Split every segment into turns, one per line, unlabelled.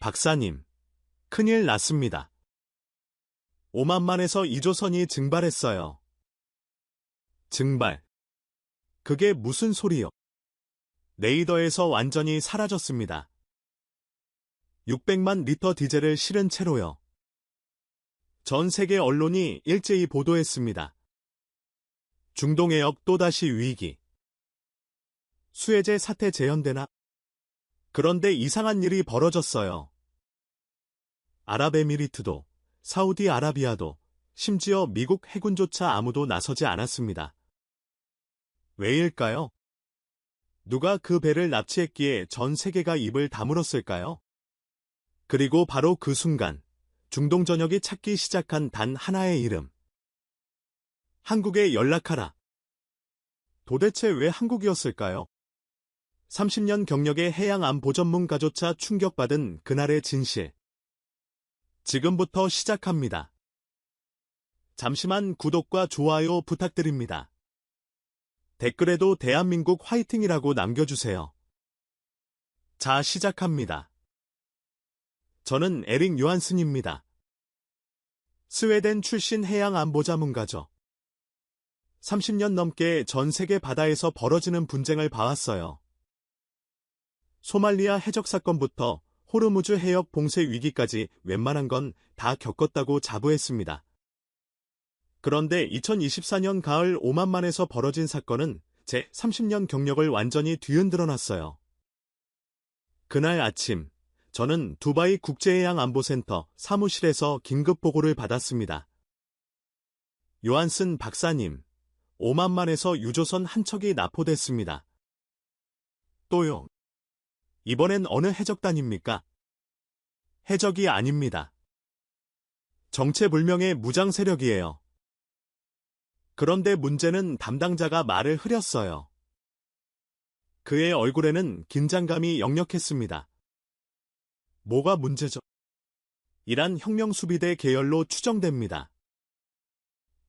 박사님, 큰일 났습니다. 오만만에서 2조선이 증발했어요. 증발. 그게 무슨 소리요? 레이더에서 완전히 사라졌습니다. 600만 리터 디젤을 실은 채로요. 전 세계 언론이 일제히 보도했습니다. 중동해역 또다시 위기. 수에제 사태 재현되나? 그런데 이상한 일이 벌어졌어요. 아랍에미리트도, 사우디아라비아도, 심지어 미국 해군조차 아무도 나서지 않았습니다. 왜일까요? 누가 그 배를 납치했기에 전 세계가 입을 다물었을까요? 그리고 바로 그 순간, 중동 전역이 찾기 시작한 단 하나의 이름. 한국에 연락하라. 도대체 왜 한국이었을까요? 30년 경력의 해양안보 전문가조차 충격받은 그날의 진실. 지금부터 시작합니다. 잠시만 구독과 좋아요 부탁드립니다. 댓글에도 대한민국 화이팅이라고 남겨주세요. 자, 시작합니다. 저는 에릭 요한슨입니다. 스웨덴 출신 해양안보 전문가죠. 30년 넘게 전 세계 바다에서 벌어지는 분쟁을 봐왔어요. 소말리아 해적 사건부터 호르무즈 해역 봉쇄 위기까지 웬만한 건 다 겪었다고 자부했습니다. 그런데 2024년 가을 오만만에서 벌어진 사건은 제 30년 경력을 완전히 뒤흔들어 놨어요. 그날 아침, 저는 두바이 국제해양안보센터 사무실에서 긴급 보고를 받았습니다. 요한슨 박사님, 오만만에서 유조선 한 척이 납포됐습니다. 또요. 이번엔 어느 해적단입니까? 해적이 아닙니다. 정체불명의 무장 세력이에요. 그런데 문제는 담당자가 말을 흐렸어요. 그의 얼굴에는 긴장감이 역력했습니다. 뭐가 문제죠? 이란 혁명수비대 계열로 추정됩니다.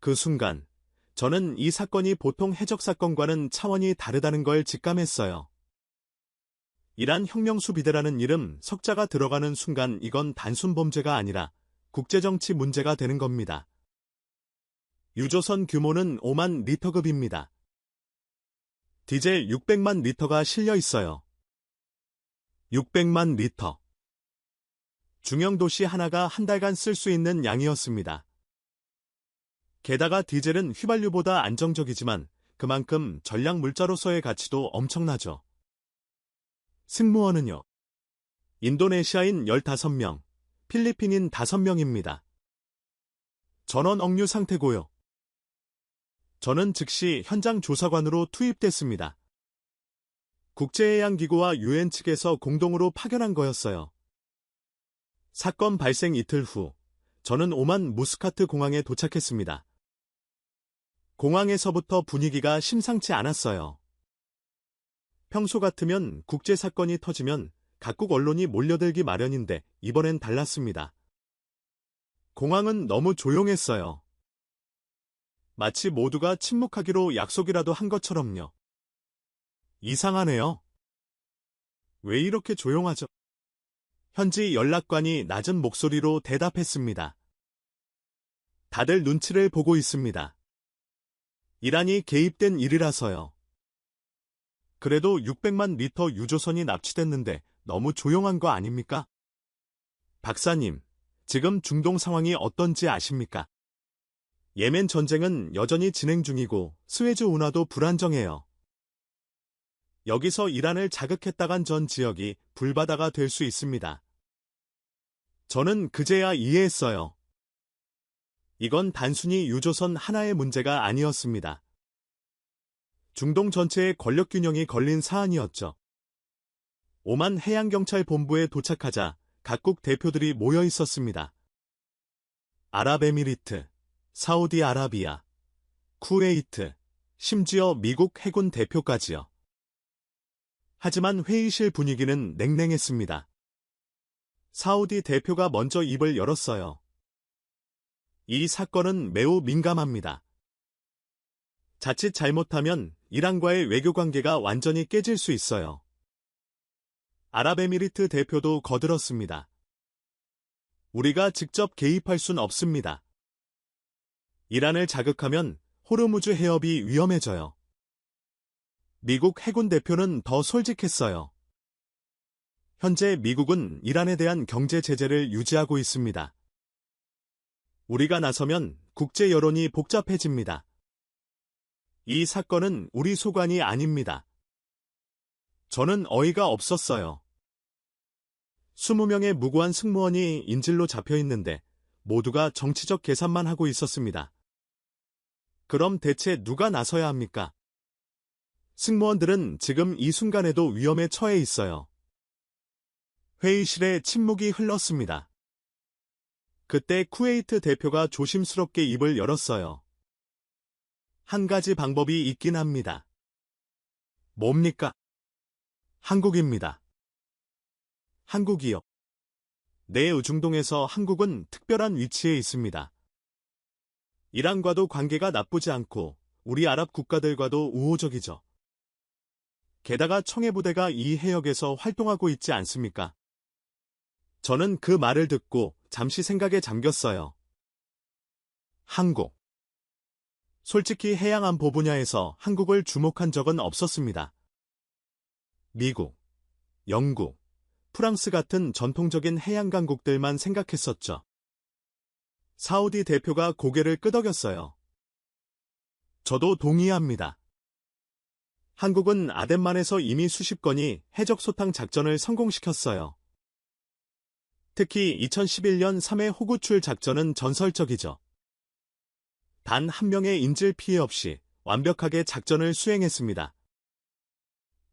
그 순간, 저는 이 사건이 보통 해적 사건과는 차원이 다르다는 걸 직감했어요. 이란 혁명수비대라는 이름 석자가 들어가는 순간 이건 단순 범죄가 아니라 국제정치 문제가 되는 겁니다. 유조선 규모는 5만 리터급입니다. 디젤 600만 리터가 실려 있어요. 600만 리터. 중형 도시 하나가 한 달간 쓸 수 있는 양이었습니다. 게다가 디젤은 휘발유보다 안정적이지만 그만큼 전략 물자로서의 가치도 엄청나죠. 승무원은요. 인도네시아인 15명, 필리핀인 5명입니다. 전원 억류 상태고요. 저는 즉시 현장 조사관으로 투입됐습니다. 국제해양기구와 유엔 측에서 공동으로 파견한 거였어요. 사건 발생 이틀 후, 저는 오만 무스카트 공항에 도착했습니다. 공항에서부터 분위기가 심상치 않았어요. 평소 같으면 국제사건이 터지면 각국 언론이 몰려들기 마련인데 이번엔 달랐습니다. 공항은 너무 조용했어요. 마치 모두가 침묵하기로 약속이라도 한 것처럼요. 이상하네요. 왜 이렇게 조용하죠? 현지 연락관이 낮은 목소리로 대답했습니다. 다들 눈치를 보고 있습니다. 이란이 개입된 일이라서요. 그래도 600만 리터 유조선이 납치됐는데 너무 조용한 거 아닙니까? 박사님, 지금 중동 상황이 어떤지 아십니까? 예멘 전쟁은 여전히 진행 중이고 스웨즈 운하도 불안정해요. 여기서 이란을 자극했다간 전 지역이 불바다가 될 수 있습니다. 저는 그제야 이해했어요. 이건 단순히 유조선 하나의 문제가 아니었습니다. 중동 전체의 권력균형이 걸린 사안이었죠. 오만 해양경찰본부에 도착하자 각국 대표들이 모여 있었습니다. 아랍에미리트, 사우디아라비아, 쿠웨이트, 심지어 미국 해군 대표까지요. 하지만 회의실 분위기는 냉랭했습니다. 사우디 대표가 먼저 입을 열었어요. 이 사건은 매우 민감합니다. 자칫 잘못하면 이란과의 외교관계가 완전히 깨질 수 있어요. 아랍에미리트 대표도 거들었습니다. 우리가 직접 개입할 순 없습니다. 이란을 자극하면 호르무즈 해협이 위험해져요. 미국 해군 대표는 더 솔직했어요. 현재 미국은 이란에 대한 경제 제재를 유지하고 있습니다. 우리가 나서면 국제 여론이 복잡해집니다. 이 사건은 우리 소관이 아닙니다. 저는 어이가 없었어요. 20명의 무고한 승무원이 인질로 잡혀 있는데 모두가 정치적 계산만 하고 있었습니다. 그럼 대체 누가 나서야 합니까? 승무원들은 지금 이 순간에도 위험에 처해 있어요. 회의실에 침묵이 흘렀습니다. 그때 쿠웨이트 대표가 조심스럽게 입을 열었어요. 한 가지 방법이 있긴 합니다. 뭡니까? 한국입니다. 한국이요. 내의중동에서 한국은 특별한 위치에 있습니다. 이란과도 관계가 나쁘지 않고 우리 아랍 국가들과도 우호적이죠. 게다가 청해부대가 이 해역에서 활동하고 있지 않습니까? 저는 그 말을 듣고 잠시 생각에 잠겼어요. 한국. 솔직히 해양안보 분야에서 한국을 주목한 적은 없었습니다. 미국, 영국, 프랑스 같은 전통적인 해양 강국들만 생각했었죠. 사우디 대표가 고개를 끄덕였어요. 저도 동의합니다. 한국은 아덴만에서 이미 수십 건이 해적 소탕 작전을 성공시켰어요. 특히 2011년 3회 호구출 작전은 전설적이죠. 단 한 명의 인질 피해 없이 완벽하게 작전을 수행했습니다.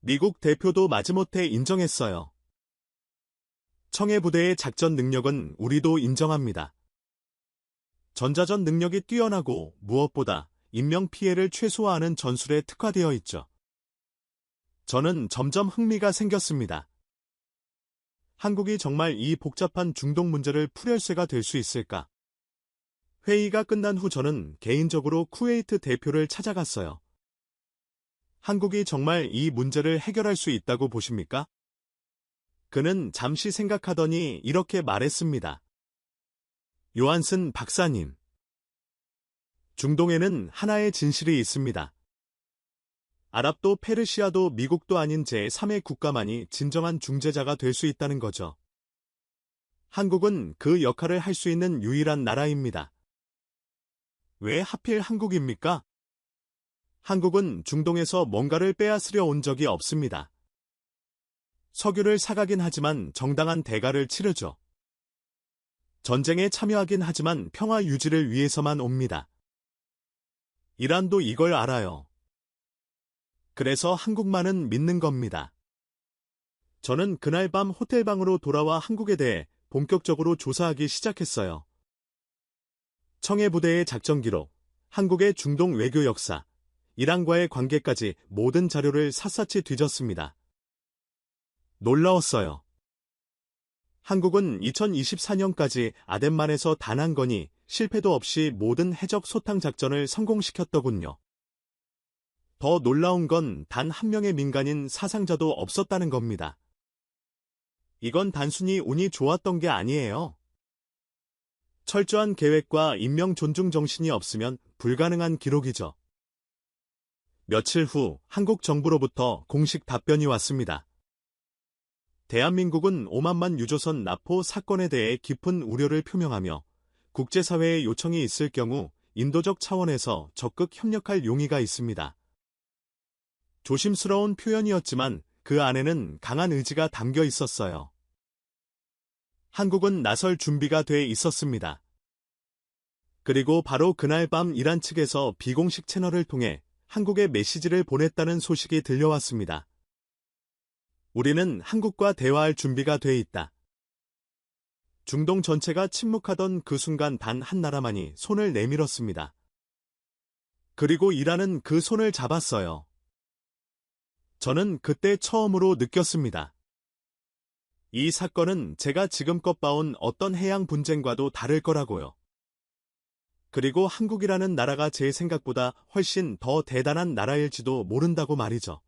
미국 대표도 마지못해 인정했어요. 청해부대의 작전 능력은 우리도 인정합니다. 전자전 능력이 뛰어나고 무엇보다 인명피해를 최소화하는 전술에 특화되어 있죠. 저는 점점 흥미가 생겼습니다. 한국이 정말 이 복잡한 중동 문제를 풀혈쇠가 될 수 있을까? 회의가 끝난 후 저는 개인적으로 쿠웨이트 대표를 찾아갔어요. 한국이 정말 이 문제를 해결할 수 있다고 보십니까? 그는 잠시 생각하더니 이렇게 말했습니다. 요한슨 박사님. 중동에는 하나의 진실이 있습니다. 아랍도 페르시아도 미국도 아닌 제3의 국가만이 진정한 중재자가 될 수 있다는 거죠. 한국은 그 역할을 할 수 있는 유일한 나라입니다. 왜 하필 한국입니까? 한국은 중동에서 뭔가를 빼앗으려 온 적이 없습니다. 석유를 사가긴 하지만 정당한 대가를 치르죠. 전쟁에 참여하긴 하지만 평화 유지를 위해서만 옵니다. 이란도 이걸 알아요. 그래서 한국만은 믿는 겁니다. 저는 그날 밤 호텔방으로 돌아와 한국에 대해 본격적으로 조사하기 시작했어요. 청해부대의 작전 기록, 한국의 중동 외교 역사, 이란과의 관계까지 모든 자료를 샅샅이 뒤졌습니다. 놀라웠어요. 한국은 2024년까지 아덴만에서 단 한 건이 실패도 없이 모든 해적 소탕 작전을 성공시켰더군요. 더 놀라운 건 단 한 명의 민간인 사상자도 없었다는 겁니다. 이건 단순히 운이 좋았던 게 아니에요. 철저한 계획과 인명 존중 정신이 없으면 불가능한 기록이죠. 며칠 후 한국 정부로부터 공식 답변이 왔습니다. 대한민국은 오만만 유조선 납포 사건에 대해 깊은 우려를 표명하며 국제사회의 요청이 있을 경우 인도적 차원에서 적극 협력할 용의가 있습니다. 조심스러운 표현이었지만 그 안에는 강한 의지가 담겨 있었어요. 한국은 나설 준비가 돼 있었습니다. 그리고 바로 그날 밤 이란 측에서 비공식 채널을 통해 한국에 메시지를 보냈다는 소식이 들려왔습니다. 우리는 한국과 대화할 준비가 돼 있다. 중동 전체가 침묵하던 그 순간 단 한 나라만이 손을 내밀었습니다. 그리고 이란은 그 손을 잡았어요. 저는 그때 처음으로 느꼈습니다. 이 사건은 제가 지금껏 봐온 어떤 해양 분쟁과도 다를 거라고요. 그리고 한국이라는 나라가 제 생각보다 훨씬 더 대단한 나라일지도 모른다고 말이죠.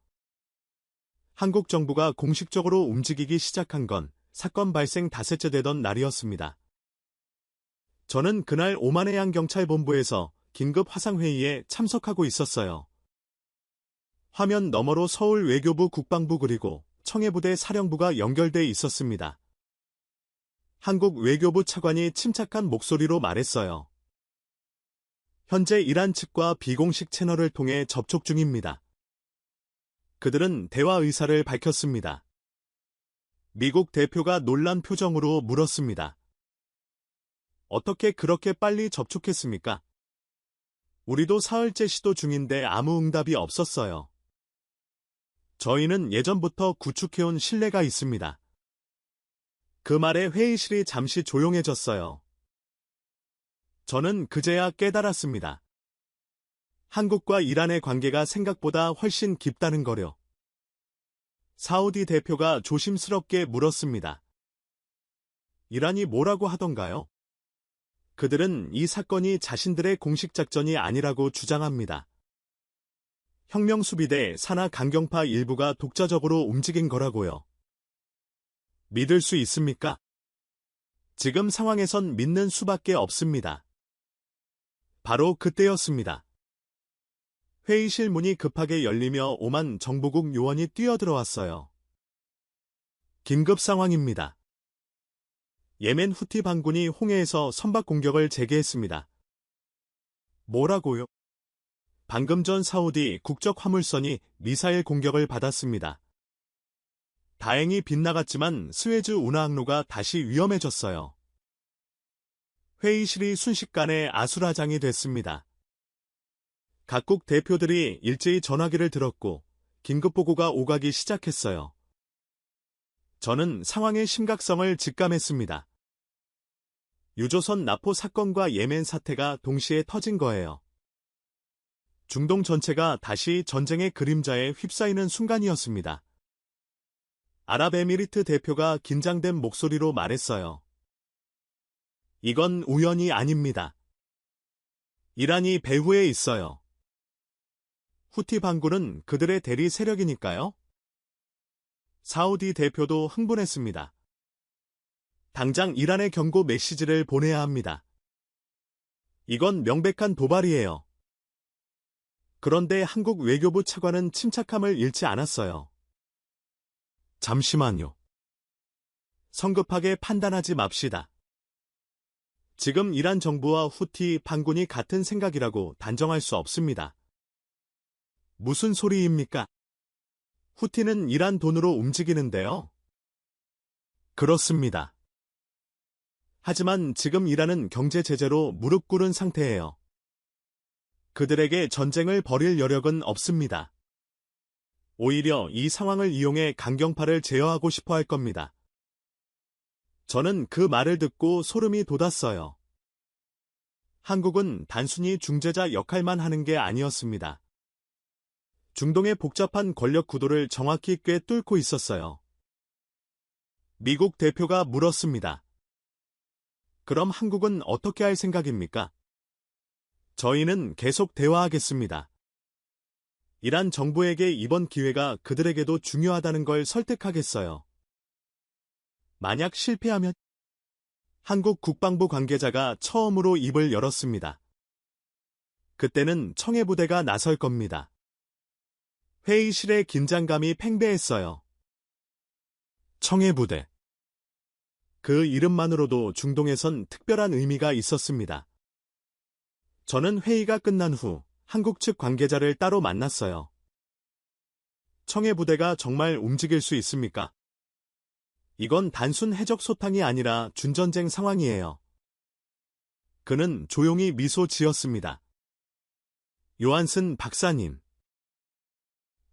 한국 정부가 공식적으로 움직이기 시작한 건 사건 발생 닷새째 되던 날이었습니다. 저는 그날 오만해양경찰본부에서 긴급 화상회의에 참석하고 있었어요. 화면 너머로 서울 외교부 국방부 그리고 청해부대 사령부가 연결돼 있었습니다. 한국 외교부 차관이 침착한 목소리로 말했어요. 현재 이란 측과 비공식 채널을 통해 접촉 중입니다. 그들은 대화 의사를 밝혔습니다. 미국 대표가 놀란 표정으로 물었습니다. 어떻게 그렇게 빨리 접촉했습니까? 우리도 사흘째 시도 중인데 아무 응답이 없었어요. 저희는 예전부터 구축해온 신뢰가 있습니다. 그 말에 회의실이 잠시 조용해졌어요. 저는 그제야 깨달았습니다. 한국과 이란의 관계가 생각보다 훨씬 깊다는 거려. 사우디 대표가 조심스럽게 물었습니다. 이란이 뭐라고 하던가요? 그들은 이 사건이 자신들의 공식 작전이 아니라고 주장합니다. 혁명수비대 산하 강경파 일부가 독자적으로 움직인 거라고요. 믿을 수 있습니까? 지금 상황에선 믿는 수밖에 없습니다. 바로 그때였습니다. 회의실 문이 급하게 열리며 오만 정보국 요원이 뛰어들어왔어요. 긴급 상황입니다. 예멘 후티 반군이 홍해에서 선박 공격을 재개했습니다. 뭐라고요? 방금 전 사우디 국적 화물선이 미사일 공격을 받았습니다. 다행히 빗나갔지만 스웨즈 운하항로가 다시 위험해졌어요. 회의실이 순식간에 아수라장이 됐습니다. 각국 대표들이 일제히 전화기를 들었고 긴급보고가 오가기 시작했어요. 저는 상황의 심각성을 직감했습니다. 유조선 납포 사건과 예멘 사태가 동시에 터진 거예요. 중동 전체가 다시 전쟁의 그림자에 휩싸이는 순간이었습니다. 아랍에미리트 대표가 긴장된 목소리로 말했어요. 이건 우연이 아닙니다. 이란이 배후에 있어요. 후티 반군은 그들의 대리 세력이니까요. 사우디 대표도 흥분했습니다. 당장 이란에 경고 메시지를 보내야 합니다. 이건 명백한 도발이에요. 그런데 한국 외교부 차관은 침착함을 잃지 않았어요. 잠시만요. 성급하게 판단하지 맙시다. 지금 이란 정부와 후티 반군이 같은 생각이라고 단정할 수 없습니다. 무슨 소리입니까? 후티는 이란 돈으로 움직이는데요. 그렇습니다. 하지만 지금 이란은 경제 제재로 무릎 꿇은 상태예요. 그들에게 전쟁을 벌일 여력은 없습니다. 오히려 이 상황을 이용해 강경파를 제어하고 싶어 할 겁니다. 저는 그 말을 듣고 소름이 돋았어요. 한국은 단순히 중재자 역할만 하는 게 아니었습니다. 중동의 복잡한 권력 구도를 정확히 꿰뚫고 있었어요. 미국 대표가 물었습니다. 그럼 한국은 어떻게 할 생각입니까? 저희는 계속 대화하겠습니다. 이란 정부에게 이번 기회가 그들에게도 중요하다는 걸 설득하겠어요. 만약 실패하면 한국 국방부 관계자가 처음으로 입을 열었습니다. 그때는 청해부대가 나설 겁니다. 회의실의 긴장감이 팽배했어요. 청해부대. 그 이름만으로도 중동에선 특별한 의미가 있었습니다. 저는 회의가 끝난 후 한국 측 관계자를 따로 만났어요. 청해부대가 정말 움직일 수 있습니까? 이건 단순 해적 소탕이 아니라 준전쟁 상황이에요. 그는 조용히 미소 지었습니다. 요한슨 박사님.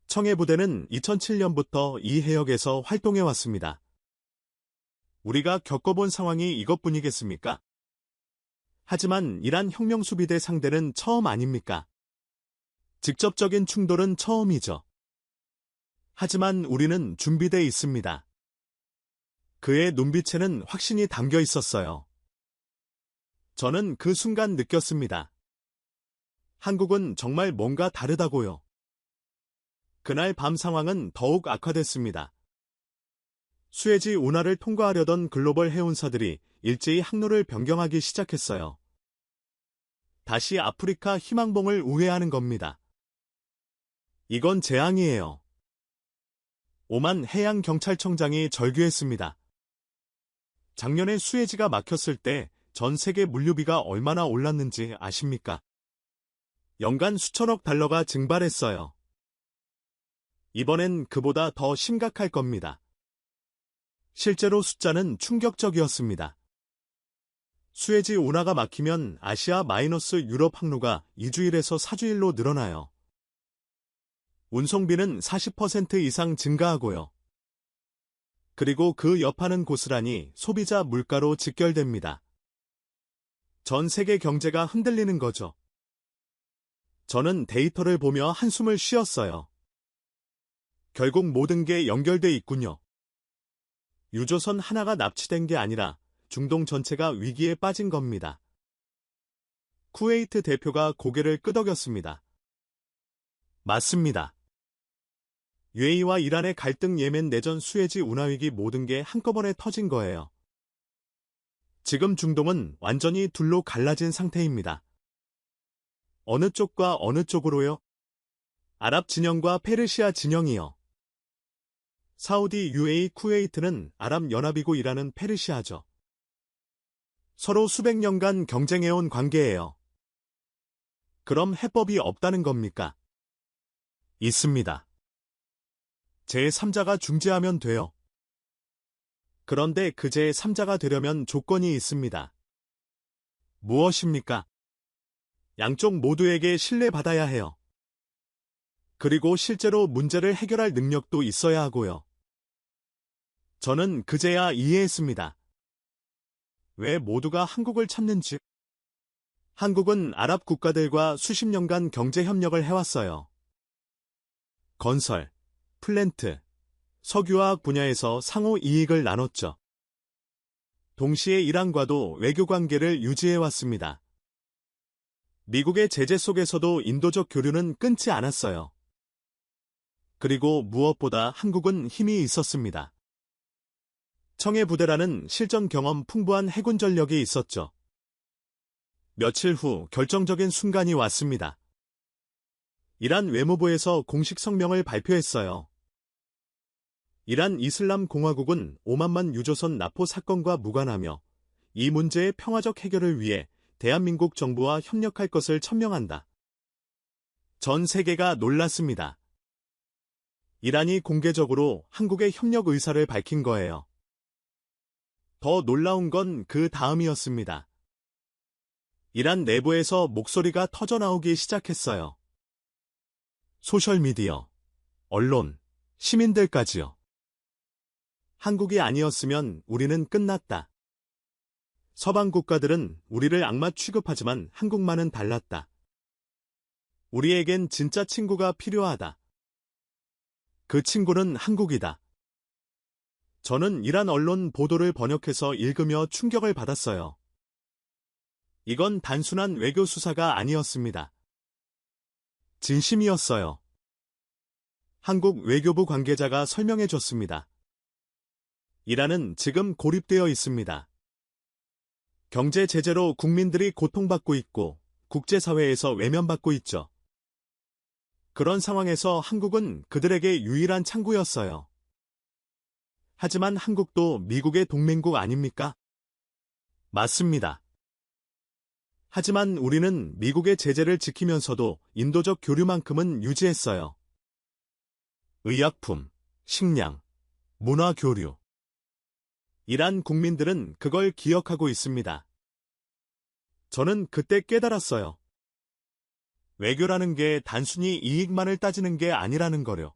청해부대는 2007년부터 이 해역에서 활동해왔습니다. 우리가 겪어본 상황이 이것뿐이겠습니까? 하지만 이란 혁명수비대 상대는 처음 아닙니까? 직접적인 충돌은 처음이죠. 하지만 우리는 준비돼 있습니다. 그의 눈빛에는 확신이 담겨 있었어요. 저는 그 순간 느꼈습니다. 한국은 정말 뭔가 다르다고요. 그날 밤 상황은 더욱 악화됐습니다. 수에즈 운하를 통과하려던 글로벌 해운사들이 일제히 항로를 변경하기 시작했어요. 다시 아프리카 희망봉을 우회하는 겁니다. 이건 재앙이에요. 오만 해양경찰청장이 절규했습니다. 작년에 수에즈가 막혔을 때 전 세계 물류비가 얼마나 올랐는지 아십니까? 연간 수천억 달러가 증발했어요. 이번엔 그보다 더 심각할 겁니다. 실제로 숫자는 충격적이었습니다. 수에즈 운하가 막히면 아시아 마이너스 유럽 항로가 2주일에서 4주일로 늘어나요. 운송비는 40% 이상 증가하고요. 그리고 그 여파는 고스란히 소비자 물가로 직결됩니다. 전 세계 경제가 흔들리는 거죠. 저는 데이터를 보며 한숨을 쉬었어요. 결국 모든 게 연결돼 있군요. 유조선 하나가 납치된 게 아니라 중동 전체가 위기에 빠진 겁니다. 쿠웨이트 대표가 고개를 끄덕였습니다. 맞습니다. UAE와 이란의 갈등, 예멘 내전, 수에즈 운하위기, 모든 게 한꺼번에 터진 거예요. 지금 중동은 완전히 둘로 갈라진 상태입니다. 어느 쪽과 어느 쪽으로요? 아랍 진영과 페르시아 진영이요. 사우디, UAE, 쿠웨이트는 아랍연합이고 이란은 페르시아죠. 서로 수백 년간 경쟁해온 관계예요. 그럼 해법이 없다는 겁니까? 있습니다. 제3자가 중재하면 돼요. 그런데 그 제3자가 되려면 조건이 있습니다. 무엇입니까? 양쪽 모두에게 신뢰받아야 해요. 그리고 실제로 문제를 해결할 능력도 있어야 하고요. 저는 그제야 이해했습니다. 왜 모두가 한국을 찾는지. 한국은 아랍 국가들과 수십 년간 경제 협력을 해왔어요. 건설, 플랜트, 석유화학 분야에서 상호 이익을 나눴죠. 동시에 이란과도 외교 관계를 유지해왔습니다. 미국의 제재 속에서도 인도적 교류는 끊지 않았어요. 그리고 무엇보다 한국은 힘이 있었습니다. 청해부대라는 실전 경험 풍부한 해군 전력이 있었죠. 며칠 후 결정적인 순간이 왔습니다. 이란 외무부에서 공식 성명을 발표했어요. 이란 이슬람 공화국은 오만만 유조선 납포 사건과 무관하며 이 문제의 평화적 해결을 위해 대한민국 정부와 협력할 것을 천명한다. 전 세계가 놀랐습니다. 이란이 공개적으로 한국의 협력 의사를 밝힌 거예요. 더 놀라운 건 그 다음이었습니다. 이란 내부에서 목소리가 터져나오기 시작했어요. 소셜미디어, 언론, 시민들까지요. 한국이 아니었으면 우리는 끝났다. 서방 국가들은 우리를 악마 취급하지만 한국만은 달랐다. 우리에겐 진짜 친구가 필요하다. 그 친구는 한국이다. 저는 이란 언론 보도를 번역해서 읽으며 충격을 받았어요. 이건 단순한 외교 수사가 아니었습니다. 진심이었어요. 한국 외교부 관계자가 설명해줬습니다. 이란은 지금 고립되어 있습니다. 경제 제재로 국민들이 고통받고 있고 국제사회에서 외면받고 있죠. 그런 상황에서 한국은 그들에게 유일한 창구였어요. 하지만 한국도 미국의 동맹국 아닙니까? 맞습니다. 하지만 우리는 미국의 제재를 지키면서도 인도적 교류만큼은 유지했어요. 의약품, 식량, 문화 교류. 이란 국민들은 그걸 기억하고 있습니다. 저는 그때 깨달았어요. 외교라는 게 단순히 이익만을 따지는 게 아니라는 거요.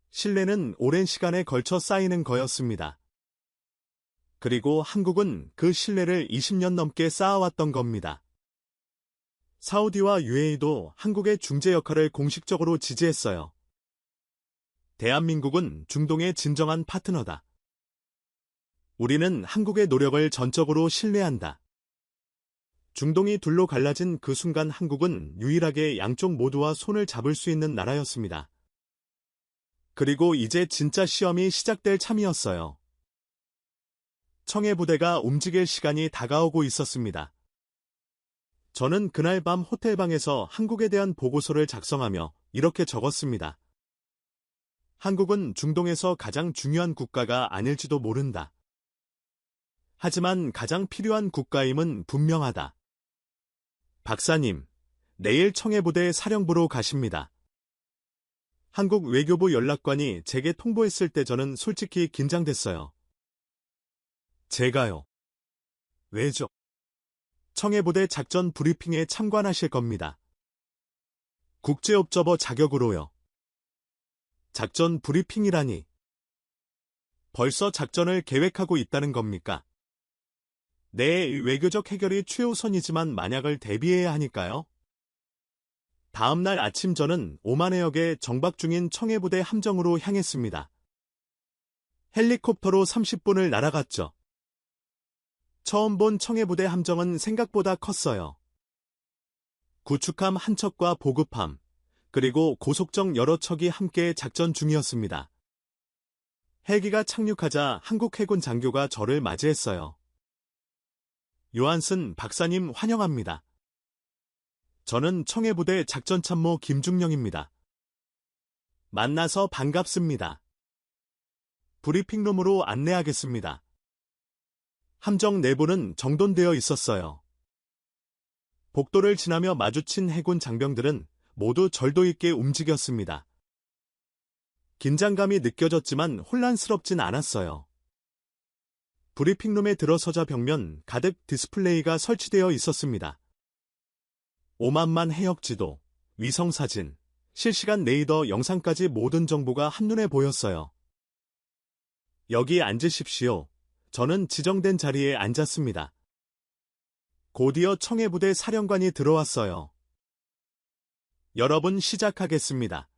신뢰는 오랜 시간에 걸쳐 쌓이는 거였습니다. 그리고 한국은 그 신뢰를 20년 넘게 쌓아왔던 겁니다. 사우디와 UAE도 한국의 중재 역할을 공식적으로 지지했어요. 대한민국은 중동의 진정한 파트너다. 우리는 한국의 노력을 전적으로 신뢰한다. 중동이 둘로 갈라진 그 순간 한국은 유일하게 양쪽 모두와 손을 잡을 수 있는 나라였습니다. 그리고 이제 진짜 시험이 시작될 참이었어요. 청해부대가 움직일 시간이 다가오고 있었습니다. 저는 그날 밤 호텔방에서 한국에 대한 보고서를 작성하며 이렇게 적었습니다. 한국은 중동에서 가장 중요한 국가가 아닐지도 모른다. 하지만 가장 필요한 국가임은 분명하다. 박사님, 내일 청해부대 사령부로 가십니다. 한국 외교부 연락관이 제게 통보했을 때 저는 솔직히 긴장됐어요. 제가요? 왜죠? 청해부대 작전 브리핑에 참관하실 겁니다. 국제옵저버 자격으로요. 작전 브리핑이라니. 벌써 작전을 계획하고 있다는 겁니까? 네, 외교적 해결이 최우선이지만 만약을 대비해야 하니까요. 다음 날 아침 저는 오만해역에 정박 중인 청해부대 함정으로 향했습니다. 헬리콥터로 30분을 날아갔죠. 처음 본 청해부대 함정은 생각보다 컸어요. 구축함 한 척과 보급함, 그리고 고속정 여러 척이 함께 작전 중이었습니다. 헬기가 착륙하자 한국 해군 장교가 저를 맞이했어요. 요한슨 박사님 환영합니다. 저는 청해부대 작전참모 김중령입니다. 만나서 반갑습니다. 브리핑룸으로 안내하겠습니다. 함정 내부는 정돈되어 있었어요. 복도를 지나며 마주친 해군 장병들은 모두 절도 있게 움직였습니다. 긴장감이 느껴졌지만 혼란스럽진 않았어요. 브리핑룸에 들어서자 벽면 가득 디스플레이가 설치되어 있었습니다. 오만만 해역지도, 위성사진, 실시간 레이더 영상까지 모든 정보가 한눈에 보였어요. 여기 앉으십시오. 저는 지정된 자리에 앉았습니다. 곧이어 청해부대 사령관이 들어왔어요. 여러분 시작하겠습니다.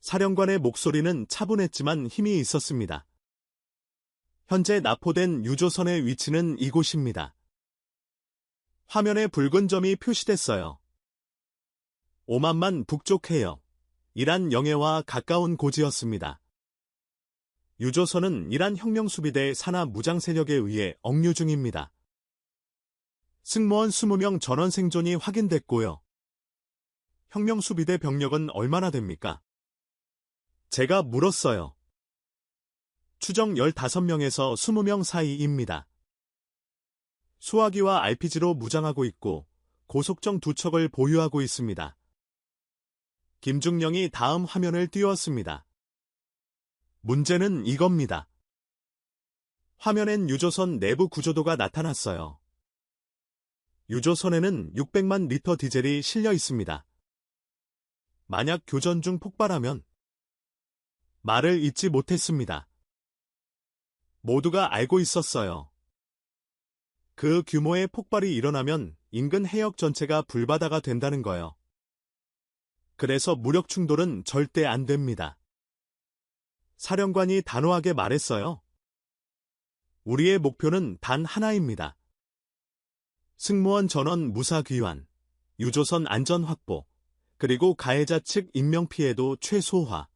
사령관의 목소리는 차분했지만 힘이 있었습니다. 현재 납포된 유조선의 위치는 이곳입니다. 화면에 붉은 점이 표시됐어요. 오만만 북쪽 해역, 이란 영해와 가까운 고지였습니다. 유조선은 이란 혁명수비대 산하 무장세력에 의해 억류 중입니다. 승무원 20명 전원 생존이 확인됐고요. 혁명수비대 병력은 얼마나 됩니까? 제가 물었어요. 추정 15명에서 20명 사이입니다. 수화기와 RPG로 무장하고 있고 고속정 2척을 보유하고 있습니다. 김중령이 다음 화면을 띄웠습니다. 문제는 이겁니다. 화면엔 유조선 내부 구조도가 나타났어요. 유조선에는 600만 리터 디젤이 실려 있습니다. 만약 교전 중 폭발하면 말을 잇지 못했습니다. 모두가 알고 있었어요. 그 규모의 폭발이 일어나면 인근 해역 전체가 불바다가 된다는 거요. 그래서 무력 충돌은 절대 안 됩니다. 사령관이 단호하게 말했어요. 우리의 목표는 단 하나입니다. 승무원 전원 무사 귀환, 유조선 안전 확보, 그리고 가해자 측 인명피해도 최소화.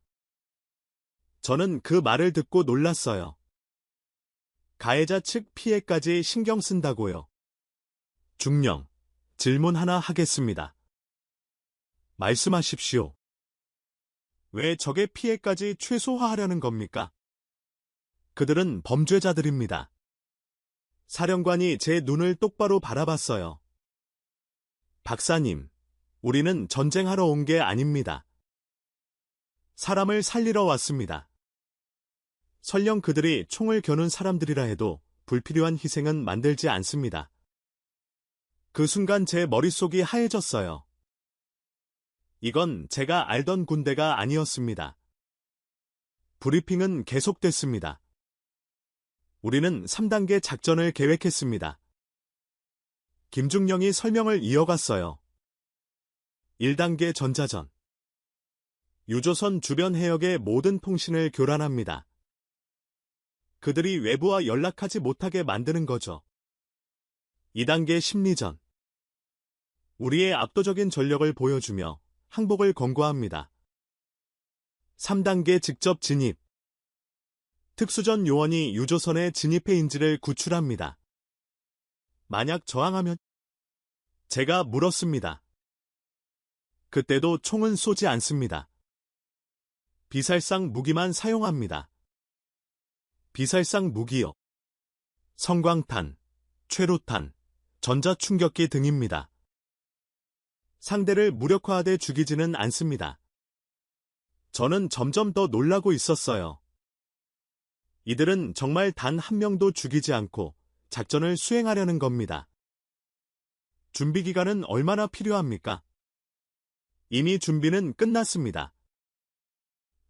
저는 그 말을 듣고 놀랐어요. 가해자 측 피해까지 신경 쓴다고요. 중령, 질문 하나 하겠습니다. 말씀하십시오. 왜 적의 피해까지 최소화하려는 겁니까? 그들은 범죄자들입니다. 사령관이 제 눈을 똑바로 바라봤어요. 박사님, 우리는 전쟁하러 온 게 아닙니다. 사람을 살리러 왔습니다. 설령 그들이 총을 겨눈 사람들이라 해도 불필요한 희생은 만들지 않습니다. 그 순간 제 머릿속이 하얘졌어요. 이건 제가 알던 군대가 아니었습니다. 브리핑은 계속됐습니다. 우리는 3단계 작전을 계획했습니다. 김중령이 설명을 이어갔어요. 1단계 전자전. 유조선 주변 해역의 모든 통신을 교란합니다. 그들이 외부와 연락하지 못하게 만드는 거죠. 2단계 심리전. 우리의 압도적인 전력을 보여주며 항복을 권고합니다. 3단계 직접 진입. 특수전 요원이 유조선에 진입해 인지를 구출합니다. 만약 저항하면? 제가 물었습니다. 그때도 총은 쏘지 않습니다. 비살상 무기만 사용합니다. 비살상 무기요. 성광탄, 최루탄, 전자충격기 등입니다. 상대를 무력화하되 죽이지는 않습니다. 저는 점점 더 놀라고 있었어요. 이들은 정말 단 한 명도 죽이지 않고 작전을 수행하려는 겁니다. 준비 기간은 얼마나 필요합니까? 이미 준비는 끝났습니다.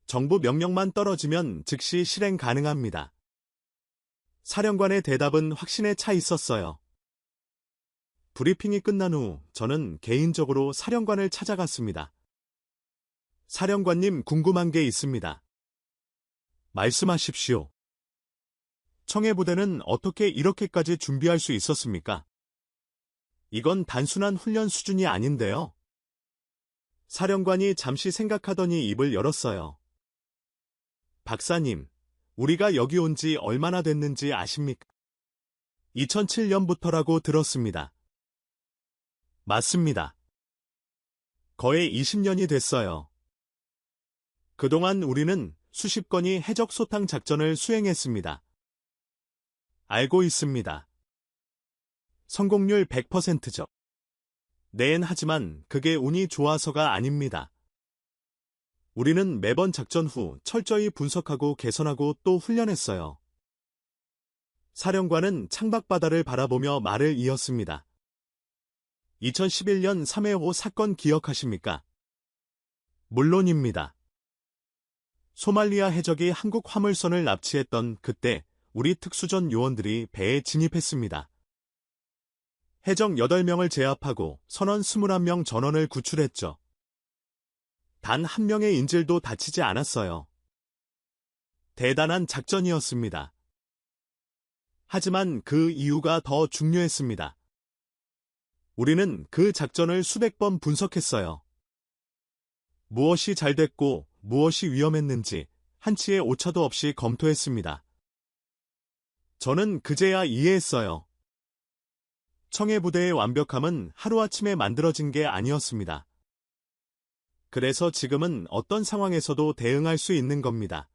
정부 명령만 떨어지면 즉시 실행 가능합니다. 사령관의 대답은 확신에 차 있었어요. 브리핑이 끝난 후 저는 개인적으로 사령관을 찾아갔습니다. 사령관님, 궁금한 게 있습니다. 말씀하십시오. 청해부대는 어떻게 이렇게까지 준비할 수 있었습니까? 이건 단순한 훈련 수준이 아닌데요. 사령관이 잠시 생각하더니 입을 열었어요. 박사님, 우리가 여기 온 지 얼마나 됐는지 아십니까? 2007년부터라고 들었습니다. 맞습니다. 거의 20년이 됐어요. 그동안 우리는 수십 건의 해적 소탕 작전을 수행했습니다. 알고 있습니다. 성공률 100%죠. 네, 하지만 그게 운이 좋아서가 아닙니다. 우리는 매번 작전 후 철저히 분석하고 개선하고 또 훈련했어요. 사령관은 창밖바다를 바라보며 말을 이었습니다. 2011년 3.25 사건 기억하십니까? 물론입니다. 소말리아 해적이 한국 화물선을 납치했던 그때 우리 특수전 요원들이 배에 진입했습니다. 해적 8명을 제압하고 선원 21명 전원을 구출했죠. 단 한 명의 인질도 다치지 않았어요. 대단한 작전이었습니다. 하지만 그 이유가 더 중요했습니다. 우리는 그 작전을 수백 번 분석했어요. 무엇이 잘 됐고 무엇이 위험했는지 한치의 오차도 없이 검토했습니다. 저는 그제야 이해했어요. 청해부대의 완벽함은 하루아침에 만들어진 게 아니었습니다. 그래서 지금은 어떤 상황에서도 대응할 수 있는 겁니다.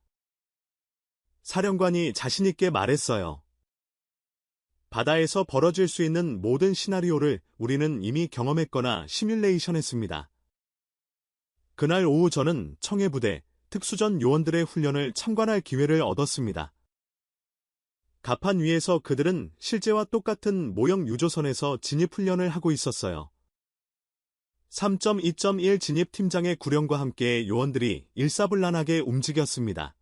사령관이 자신있게 말했어요. 바다에서 벌어질 수 있는 모든 시나리오를 우리는 이미 경험했거나 시뮬레이션했습니다. 그날 오후 저는 청해부대, 특수전 요원들의 훈련을 참관할 기회를 얻었습니다. 갑판 위에서 그들은 실제와 똑같은 모형 유조선에서 진입훈련을 하고 있었어요. 3.2.1 진입팀장의 구령과 함께 요원들이 일사불란하게 움직였습니다.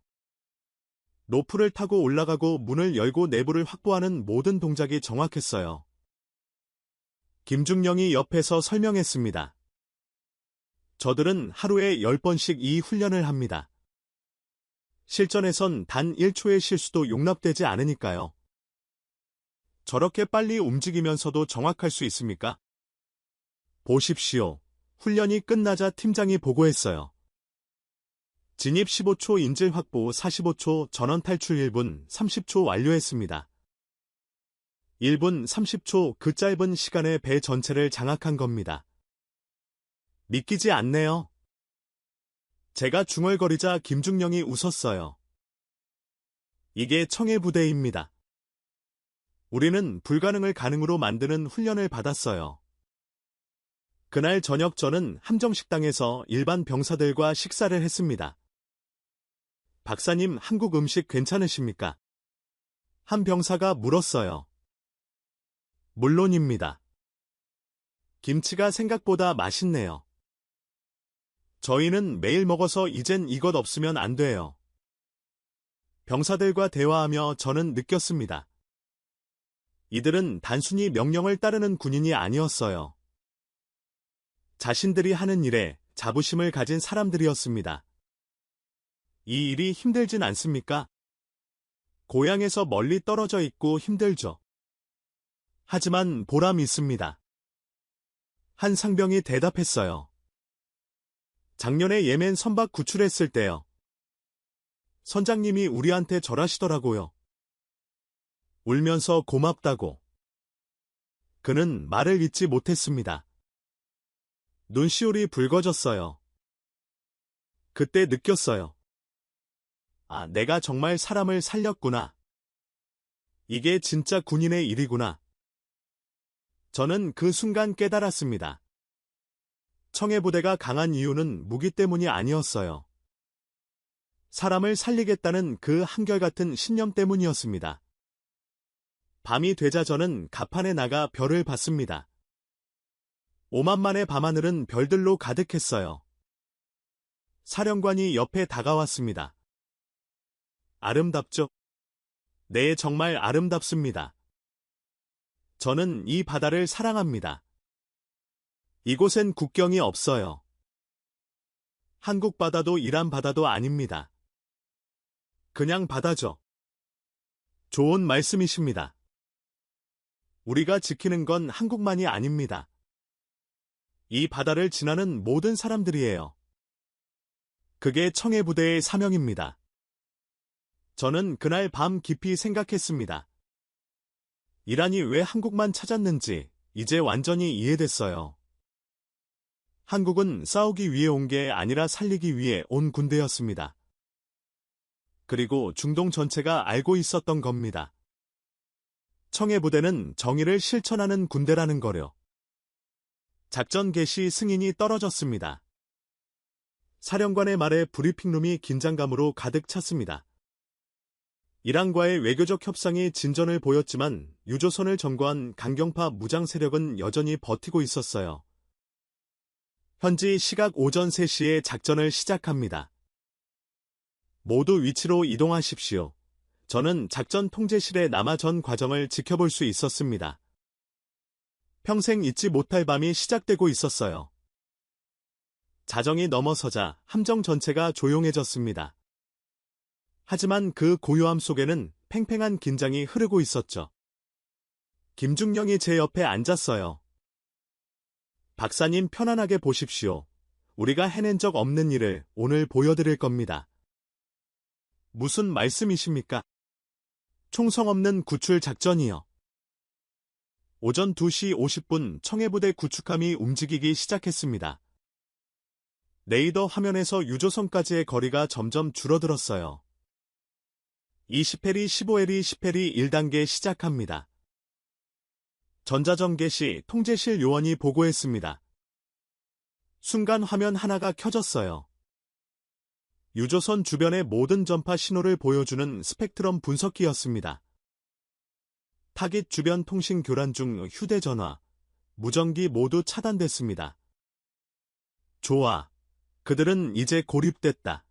로프를 타고 올라가고 문을 열고 내부를 확보하는 모든 동작이 정확했어요. 김중령이 옆에서 설명했습니다. 저들은 하루에 10번씩 이 훈련을 합니다. 실전에선 단 1초의 실수도 용납되지 않으니까요. 저렇게 빨리 움직이면서도 정확할 수 있습니까? 보십시오. 훈련이 끝나자 팀장이 보고했어요. 진입 15초, 인질 확보 45초, 전원 탈출 1분 30초 완료했습니다. 1분 30초, 그 짧은 시간에 배 전체를 장악한 겁니다. 믿기지 않네요. 제가 중얼거리자 김중령이 웃었어요. 이게 청해부대입니다. 우리는 불가능을 가능으로 만드는 훈련을 받았어요. 그날 저녁 저는 함정식당에서 일반 병사들과 식사를 했습니다. 박사님, 한국 음식 괜찮으십니까? 한 병사가 물었어요. 물론입니다. 김치가 생각보다 맛있네요. 저희는 매일 먹어서 이젠 이것 없으면 안 돼요. 병사들과 대화하며 저는 느꼈습니다. 이들은 단순히 명령을 따르는 군인이 아니었어요. 자신들이 하는 일에 자부심을 가진 사람들이었습니다. 이 일이 힘들진 않습니까? 고향에서 멀리 떨어져 있고 힘들죠. 하지만 보람이 있습니다. 한 상병이 대답했어요. 작년에 예멘 선박 구출했을 때요. 선장님이 우리한테 절하시더라고요. 울면서 고맙다고. 그는 말을 잇지 못했습니다. 눈시울이 붉어졌어요. 그때 느꼈어요. 아, 내가 정말 사람을 살렸구나. 이게 진짜 군인의 일이구나. 저는 그 순간 깨달았습니다. 청해부대가 강한 이유는 무기 때문이 아니었어요. 사람을 살리겠다는 그 한결같은 신념 때문이었습니다. 밤이 되자 저는 갑판에 나가 별을 봤습니다. 오만만의 밤하늘은 별들로 가득했어요. 사령관이 옆에 다가왔습니다. 아름답죠? 네, 정말 아름답습니다. 저는 이 바다를 사랑합니다. 이곳엔 국경이 없어요. 한국 바다도 이란 바다도 아닙니다. 그냥 바다죠. 좋은 말씀이십니다. 우리가 지키는 건 한국만이 아닙니다. 이 바다를 지나는 모든 사람들이에요. 그게 청해부대의 사명입니다. 저는 그날 밤 깊이 생각했습니다. 이란이 왜 한국만 찾았는지 이제 완전히 이해됐어요. 한국은 싸우기 위해 온 게 아니라 살리기 위해 온 군대였습니다. 그리고 중동 전체가 알고 있었던 겁니다. 청해부대는 정의를 실천하는 군대라는 거요. 작전 개시 승인이 떨어졌습니다. 사령관의 말에 브리핑룸이 긴장감으로 가득 찼습니다. 이란과의 외교적 협상이 진전을 보였지만 유조선을 점거한 강경파 무장 세력은 여전히 버티고 있었어요. 현지 시각 오전 3시에 작전을 시작합니다. 모두 위치로 이동하십시오. 저는 작전 통제실에 남아 전 과정을 지켜볼 수 있었습니다. 평생 잊지 못할 밤이 시작되고 있었어요. 자정이 넘어서자 함정 전체가 조용해졌습니다. 하지만 그 고요함 속에는 팽팽한 긴장이 흐르고 있었죠. 김중령이 제 옆에 앉았어요. 박사님 편안하게 보십시오. 우리가 해낸 적 없는 일을 오늘 보여드릴 겁니다. 무슨 말씀이십니까? 총성 없는 구출 작전이요. 오전 2시 50분 청해부대 구축함이 움직이기 시작했습니다. 레이더 화면에서 유조선까지의 거리가 점점 줄어들었어요. 20해리, 15해리, 10해리 1단계 시작합니다. 전자전 개시 통제실 요원이 보고했습니다. 순간 화면 하나가 켜졌어요. 유조선 주변의 모든 전파 신호를 보여주는 스펙트럼 분석기였습니다. 타깃 주변 통신 교란 중 휴대전화, 무전기 모두 차단됐습니다. 좋아. 그들은 이제 고립됐다.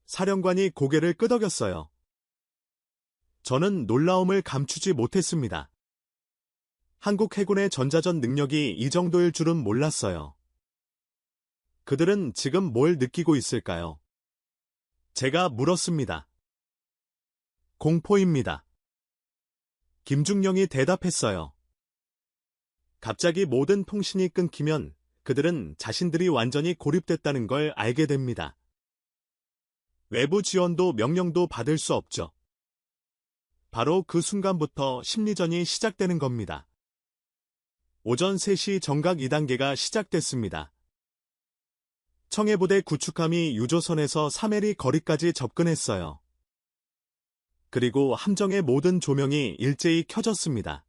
사령관이 고개를 끄덕였어요. 저는 놀라움을 감추지 못했습니다. 한국 해군의 전자전 능력이 이 정도일 줄은 몰랐어요. 그들은 지금 뭘 느끼고 있을까요? 제가 물었습니다. 공포입니다. 김중령이 대답했어요. 갑자기 모든 통신이 끊기면 그들은 자신들이 완전히 고립됐다는 걸 알게 됩니다. 외부 지원도 명령도 받을 수 없죠. 바로 그 순간부터 심리전이 시작되는 겁니다. 오전 3시 정각 2단계가 시작됐습니다. 청해부대 구축함이 유조선에서 3해리 거리까지 접근했어요. 그리고 함정의 모든 조명이 일제히 켜졌습니다.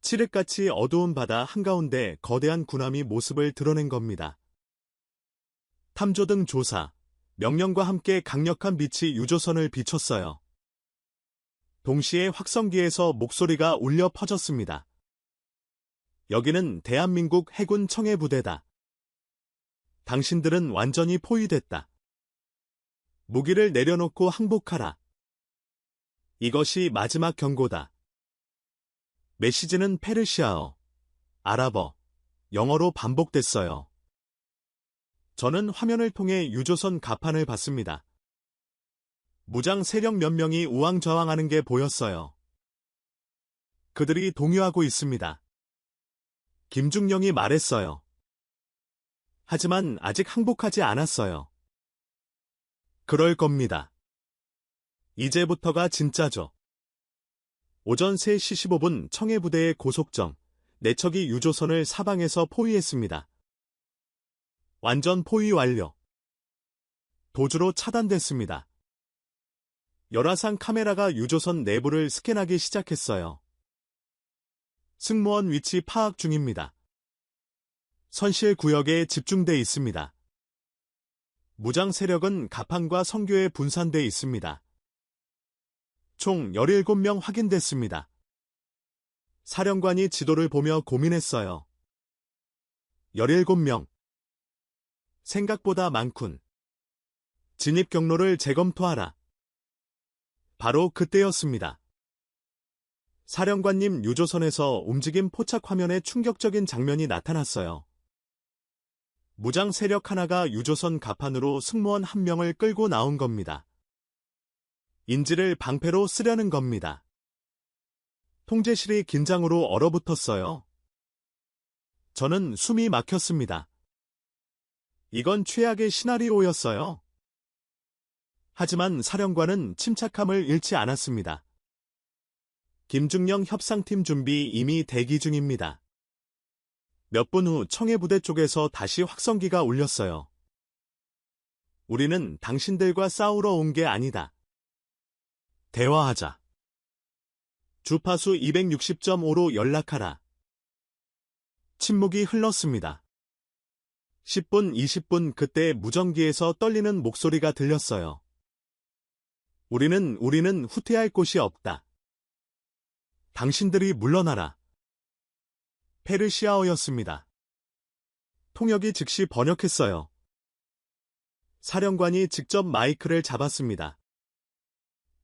칠흑같이 어두운 바다 한가운데 거대한 군함이 모습을 드러낸 겁니다. 탐조등 조사, 명령과 함께 강력한 빛이 유조선을 비췄어요. 동시에 확성기에서 목소리가 울려 퍼졌습니다. 여기는 대한민국 해군 청해부대다. 당신들은 완전히 포위됐다. 무기를 내려놓고 항복하라. 이것이 마지막 경고다. 메시지는 페르시아어, 아랍어, 영어로 반복됐어요. 저는 화면을 통해 유조선 갑판을 봤습니다. 무장 세력 몇 명이 우왕좌왕하는 게 보였어요. 그들이 동요하고 있습니다. 김중령이 말했어요. 하지만 아직 항복하지 않았어요. 그럴 겁니다. 이제부터가 진짜죠. 오전 3시 15분 청해부대의 고속정, 내척이 유조선을 사방에서 포위했습니다. 완전 포위 완료. 도주로 차단됐습니다. 열화상 카메라가 유조선 내부를 스캔하기 시작했어요. 승무원 위치 파악 중입니다. 선실 구역에 집중돼 있습니다. 무장 세력은 갑항과 성교에 분산돼 있습니다. 총 17명 확인됐습니다. 사령관이 지도를 보며 고민했어요. 17명. 생각보다 많군. 진입 경로를 재검토하라. 바로 그때였습니다. 사령관님 유조선에서 움직임 포착 화면에 충격적인 장면이 나타났어요. 무장 세력 하나가 유조선 갑판으로 승무원 1명을 끌고 나온 겁니다. 인지를 방패로 쓰려는 겁니다. 통제실이 긴장으로 얼어붙었어요. 저는 숨이 막혔습니다. 이건 최악의 시나리오였어요. 하지만 사령관은 침착함을 잃지 않았습니다. 김중령 협상팀 준비 이미 대기 중입니다. 몇 분 후 청해부대 쪽에서 다시 확성기가 울렸어요. 우리는 당신들과 싸우러 온 게 아니다. 대화하자. 주파수 260.5로 연락하라. 침묵이 흘렀습니다. 10분, 20분 그때 무전기에서 떨리는 목소리가 들렸어요. 우리는 후퇴할 곳이 없다. 당신들이 물러나라. 페르시아어였습니다. 통역이 즉시 번역했어요. 사령관이 직접 마이크를 잡았습니다.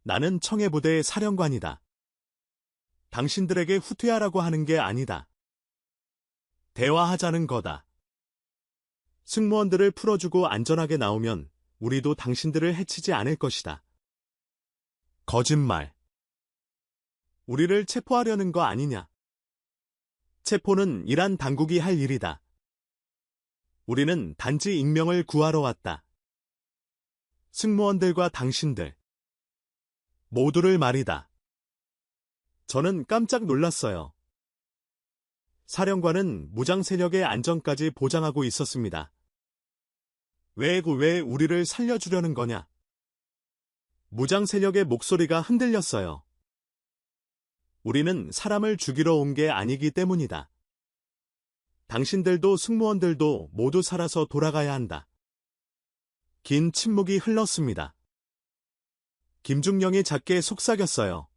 나는 청해부대의 사령관이다. 당신들에게 후퇴하라고 하는 게 아니다. 대화하자는 거다. 승무원들을 풀어주고 안전하게 나오면 우리도 당신들을 해치지 않을 것이다. 거짓말. 우리를 체포하려는 거 아니냐? 체포는 이란 당국이 할 일이다. 우리는 단지 익명을 구하러 왔다. 승무원들과 당신들. 모두를 말이다. 저는 깜짝 놀랐어요. 사령관은 무장 세력의 안전까지 보장하고 있었습니다. 왜 우리를 살려주려는 거냐? 무장 세력의 목소리가 흔들렸어요. 우리는 사람을 죽이러 온 게 아니기 때문이다. 당신들도 승무원들도 모두 살아서 돌아가야 한다. 긴 침묵이 흘렀습니다. 김중령이 작게 속삭였어요.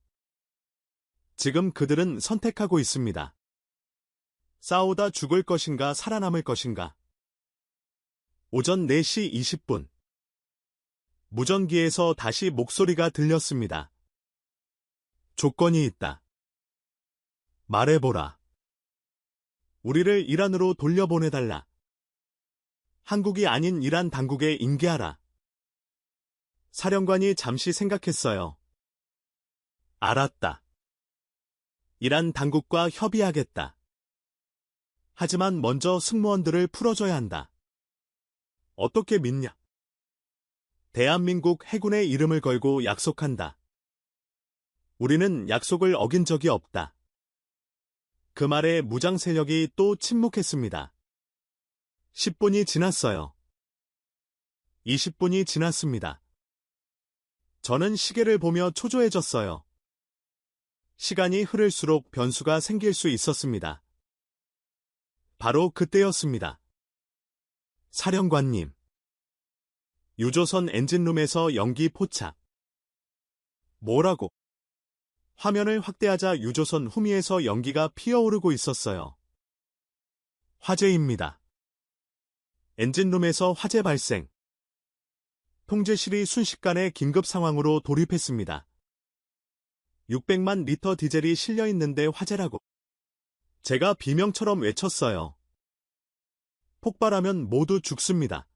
지금 그들은 선택하고 있습니다. 싸우다 죽을 것인가 살아남을 것인가. 오전 4시 20분. 무전기에서 다시 목소리가 들렸습니다. 조건이 있다. 말해보라. 우리를 이란으로 돌려보내달라. 한국이 아닌 이란 당국에 인계하라. 사령관이 잠시 생각했어요. 알았다. 이란 당국과 협의하겠다. 하지만 먼저 승무원들을 풀어줘야 한다. 어떻게 믿냐? 대한민국 해군의 이름을 걸고 약속한다. 우리는 약속을 어긴 적이 없다. 그 말에 무장 세력이 또 침묵했습니다. 10분이 지났어요. 20분이 지났습니다. 저는 시계를 보며 초조해졌어요. 시간이 흐를수록 변수가 생길 수 있었습니다. 바로 그때였습니다. 사령관님. 유조선 엔진룸에서 연기 포착. 뭐라고? 화면을 확대하자 유조선 후미에서 연기가 피어오르고 있었어요. 화재입니다. 엔진룸에서 화재 발생. 통제실이 순식간에 긴급 상황으로 돌입했습니다. 600만 리터 디젤이 실려 있는데 화재라고. 제가 비명처럼 외쳤어요. 폭발하면 모두 죽습니다.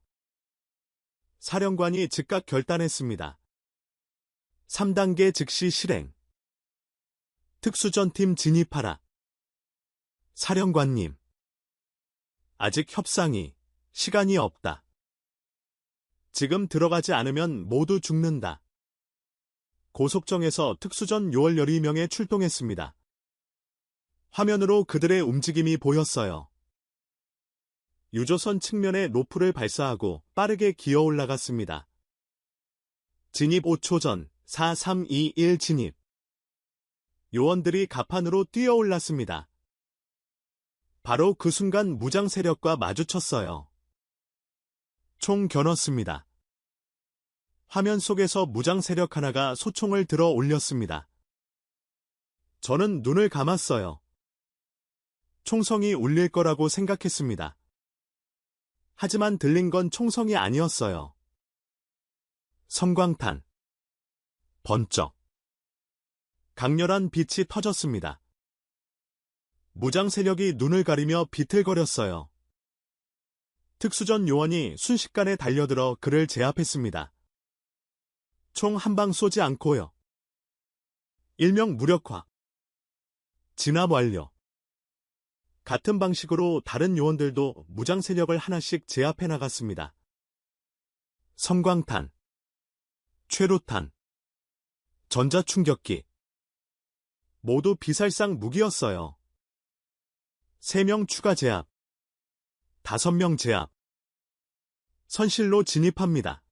사령관이 즉각 결단했습니다. 3단계 즉시 실행. 특수전팀 진입하라. 사령관님. 아직 협상이 시간이 없다. 지금 들어가지 않으면 모두 죽는다. 고속정에서 특수전 요원 12명에 출동했습니다. 화면으로 그들의 움직임이 보였어요. 유조선 측면에 로프를 발사하고 빠르게 기어 올라갔습니다. 진입 5초 전, 4, 3, 2, 1 진입. 요원들이 갑판으로 뛰어 올랐습니다. 바로 그 순간 무장 세력과 마주쳤어요. 총 겨눴습니다. 화면 속에서 무장 세력 하나가 소총을 들어 올렸습니다. 저는 눈을 감았어요. 총성이 울릴 거라고 생각했습니다. 하지만 들린 건 총성이 아니었어요. 섬광탄. 번쩍. 강렬한 빛이 터졌습니다. 무장 세력이 눈을 가리며 비틀거렸어요. 특수전 요원이 순식간에 달려들어 그를 제압했습니다. 총 한 방 쏘지 않고요. 일명 무력화. 진압 완료. 같은 방식으로 다른 요원들도 무장 세력을 하나씩 제압해 나갔습니다. 섬광탄, 최루탄, 전자충격기. 모두 비살상 무기였어요. 3명 추가 제압, 5명 제압. 선실로 진입합니다.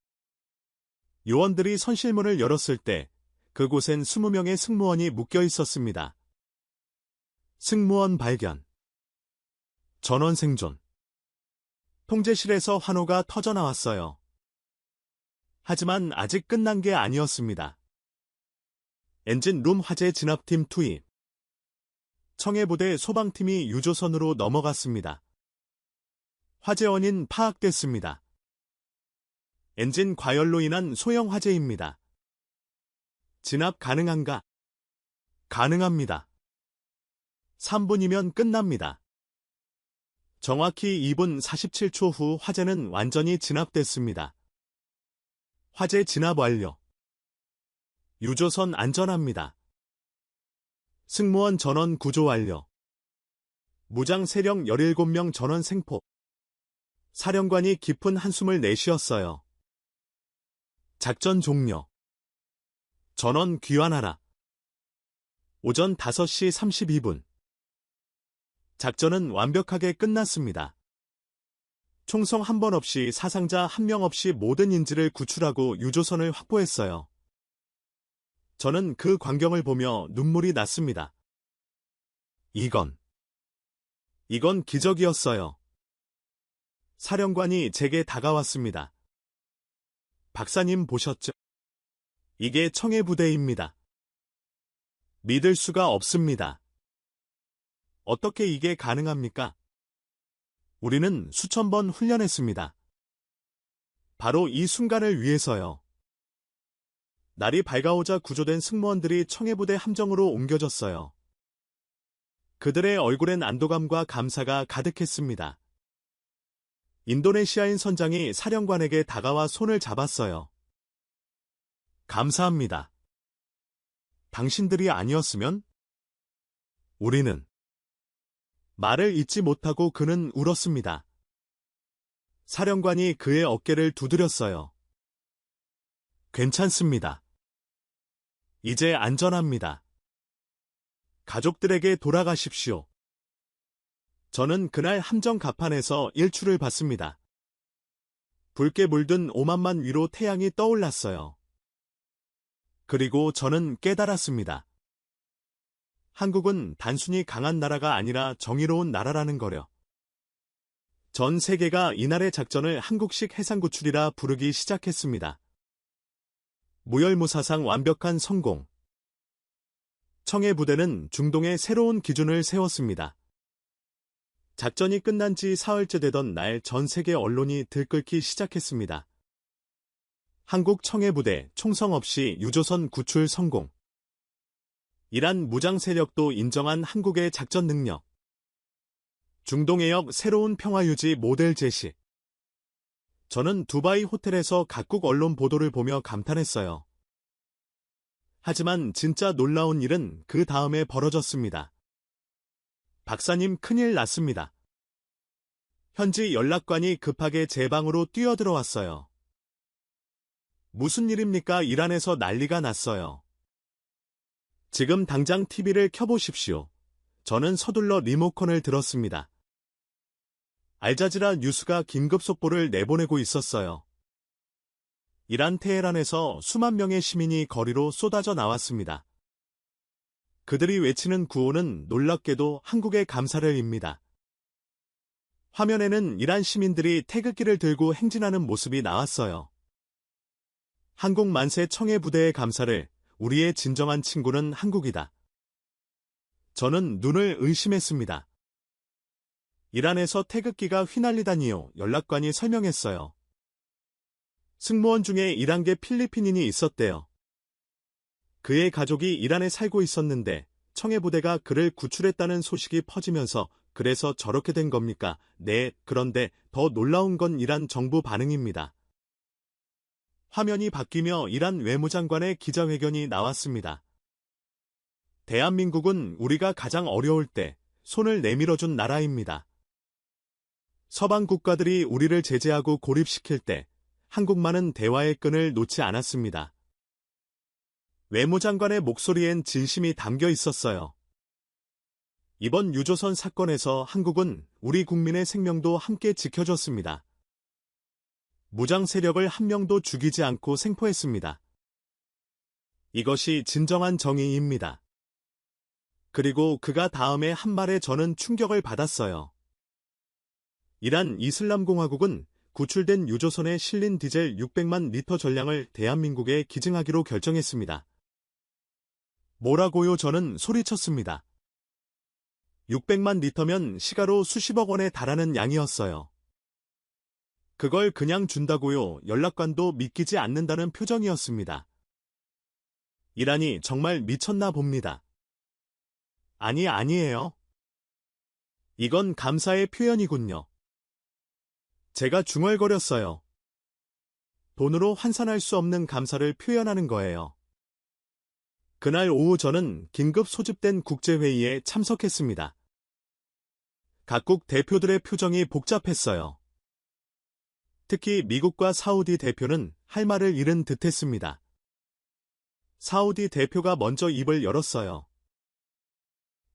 요원들이 선실문을 열었을 때 그곳엔 20명의 승무원이 묶여 있었습니다. 승무원 발견. 전원 생존. 통제실에서 환호가 터져나왔어요. 하지만 아직 끝난 게 아니었습니다. 엔진룸 화재 진압팀 투입. 청해부대 소방팀이 유조선으로 넘어갔습니다. 화재 원인 파악됐습니다. 엔진 과열로 인한 소형 화재입니다. 진압 가능한가? 가능합니다. 3분이면 끝납니다. 정확히 2분 47초 후 화재는 완전히 진압됐습니다. 화재 진압 완료. 유조선 안전합니다. 승무원 전원 구조 완료. 무장 세력 17명 전원 생포. 사령관이 깊은 한숨을 내쉬었어요. 작전 종료. 전원 귀환하라. 오전 5시 32분. 작전은 완벽하게 끝났습니다. 총성 한 번 없이 사상자 한 명 없이 모든 인질을 구출하고 유조선을 확보했어요. 저는 그 광경을 보며 눈물이 났습니다. 이건 기적이었어요. 사령관이 제게 다가왔습니다. 박사님 보셨죠? 이게 청해부대입니다. 믿을 수가 없습니다. 어떻게 이게 가능합니까? 우리는 수천 번 훈련했습니다. 바로 이 순간을 위해서요. 날이 밝아오자 구조된 승무원들이 청해부대 함정으로 옮겨졌어요. 그들의 얼굴엔 안도감과 감사가 가득했습니다. 인도네시아인 선장이 사령관에게 다가와 손을 잡았어요. 감사합니다. 당신들이 아니었으면? 우리는. 말을 잇지 못하고 그는 울었습니다. 사령관이 그의 어깨를 두드렸어요. 괜찮습니다. 이제 안전합니다. 가족들에게 돌아가십시오. 저는 그날 함정 갑판에서 일출을 봤습니다. 붉게 물든 오만만 위로 태양이 떠올랐어요. 그리고 저는 깨달았습니다. 한국은 단순히 강한 나라가 아니라 정의로운 나라라는 거려. 전 세계가 이날의 작전을 한국식 해상구출이라 부르기 시작했습니다. 무열무사상 완벽한 성공. 청해부대는 중동의 새로운 기준을 세웠습니다. 작전이 끝난 지 사흘째 되던 날 전 세계 언론이 들끓기 시작했습니다. 한국 청해부대 총성 없이 유조선 구출 성공. 이란 무장 세력도 인정한 한국의 작전 능력. 중동해역 새로운 평화유지 모델 제시. 저는 두바이 호텔에서 각국 언론 보도를 보며 감탄했어요. 하지만 진짜 놀라운 일은 그 다음에 벌어졌습니다. 박사님 큰일 났습니다. 현지 연락관이 급하게 제 방으로 뛰어들어왔어요. 무슨 일입니까? 이란에서 난리가 났어요. 지금 당장 TV를 켜보십시오. 저는 서둘러 리모컨을 들었습니다. 알자지라 뉴스가 긴급 속보를 내보내고 있었어요. 이란 테헤란에서 수만 명의 시민이 거리로 쏟아져 나왔습니다. 그들이 외치는 구호는 놀랍게도 한국의 감사를입니다. 화면에는 이란 시민들이 태극기를 들고 행진하는 모습이 나왔어요. 한국 만세 청해 부대의 감사를, 우리의 진정한 친구는 한국이다. 저는 눈을 의심했습니다. 이란에서 태극기가 휘날리다니요, 연락관이 설명했어요. 승무원 중에 이란계 필리핀인이 있었대요. 그의 가족이 이란에 살고 있었는데 청해부대가 그를 구출했다는 소식이 퍼지면서 그래서 저렇게 된 겁니까? 네, 그런데 더 놀라운 건 이란 정부 반응입니다. 화면이 바뀌며 이란 외무장관의 기자회견이 나왔습니다. 대한민국은 우리가 가장 어려울 때 손을 내밀어준 나라입니다. 서방 국가들이 우리를 제재하고 고립시킬 때 한국만은 대화의 끈을 놓지 않았습니다. 외무장관의 목소리엔 진심이 담겨 있었어요. 이번 유조선 사건에서 한국은 우리 국민의 생명도 함께 지켜줬습니다. 무장 세력을 한 명도 죽이지 않고 생포했습니다. 이것이 진정한 정의입니다. 그리고 그가 다음에 한 말에 저는 충격을 받았어요. 이란 이슬람공화국은 구출된 유조선에 실린 디젤 600만 리터 전량을 대한민국에 기증하기로 결정했습니다. 뭐라고요? 저는 소리쳤습니다. 600만 리터면 시가로 수십억 원에 달하는 양이었어요. 그걸 그냥 준다고요? 연락관도 믿기지 않는다는 표정이었습니다. 이란이 정말 미쳤나 봅니다. 아니에요. 이건 감사의 표현이군요. 제가 중얼거렸어요. 돈으로 환산할 수 없는 감사를 표현하는 거예요. 그날 오후 저는 긴급 소집된 국제회의에 참석했습니다. 각국 대표들의 표정이 복잡했어요. 특히 미국과 사우디 대표는 할 말을 잃은 듯했습니다. 사우디 대표가 먼저 입을 열었어요.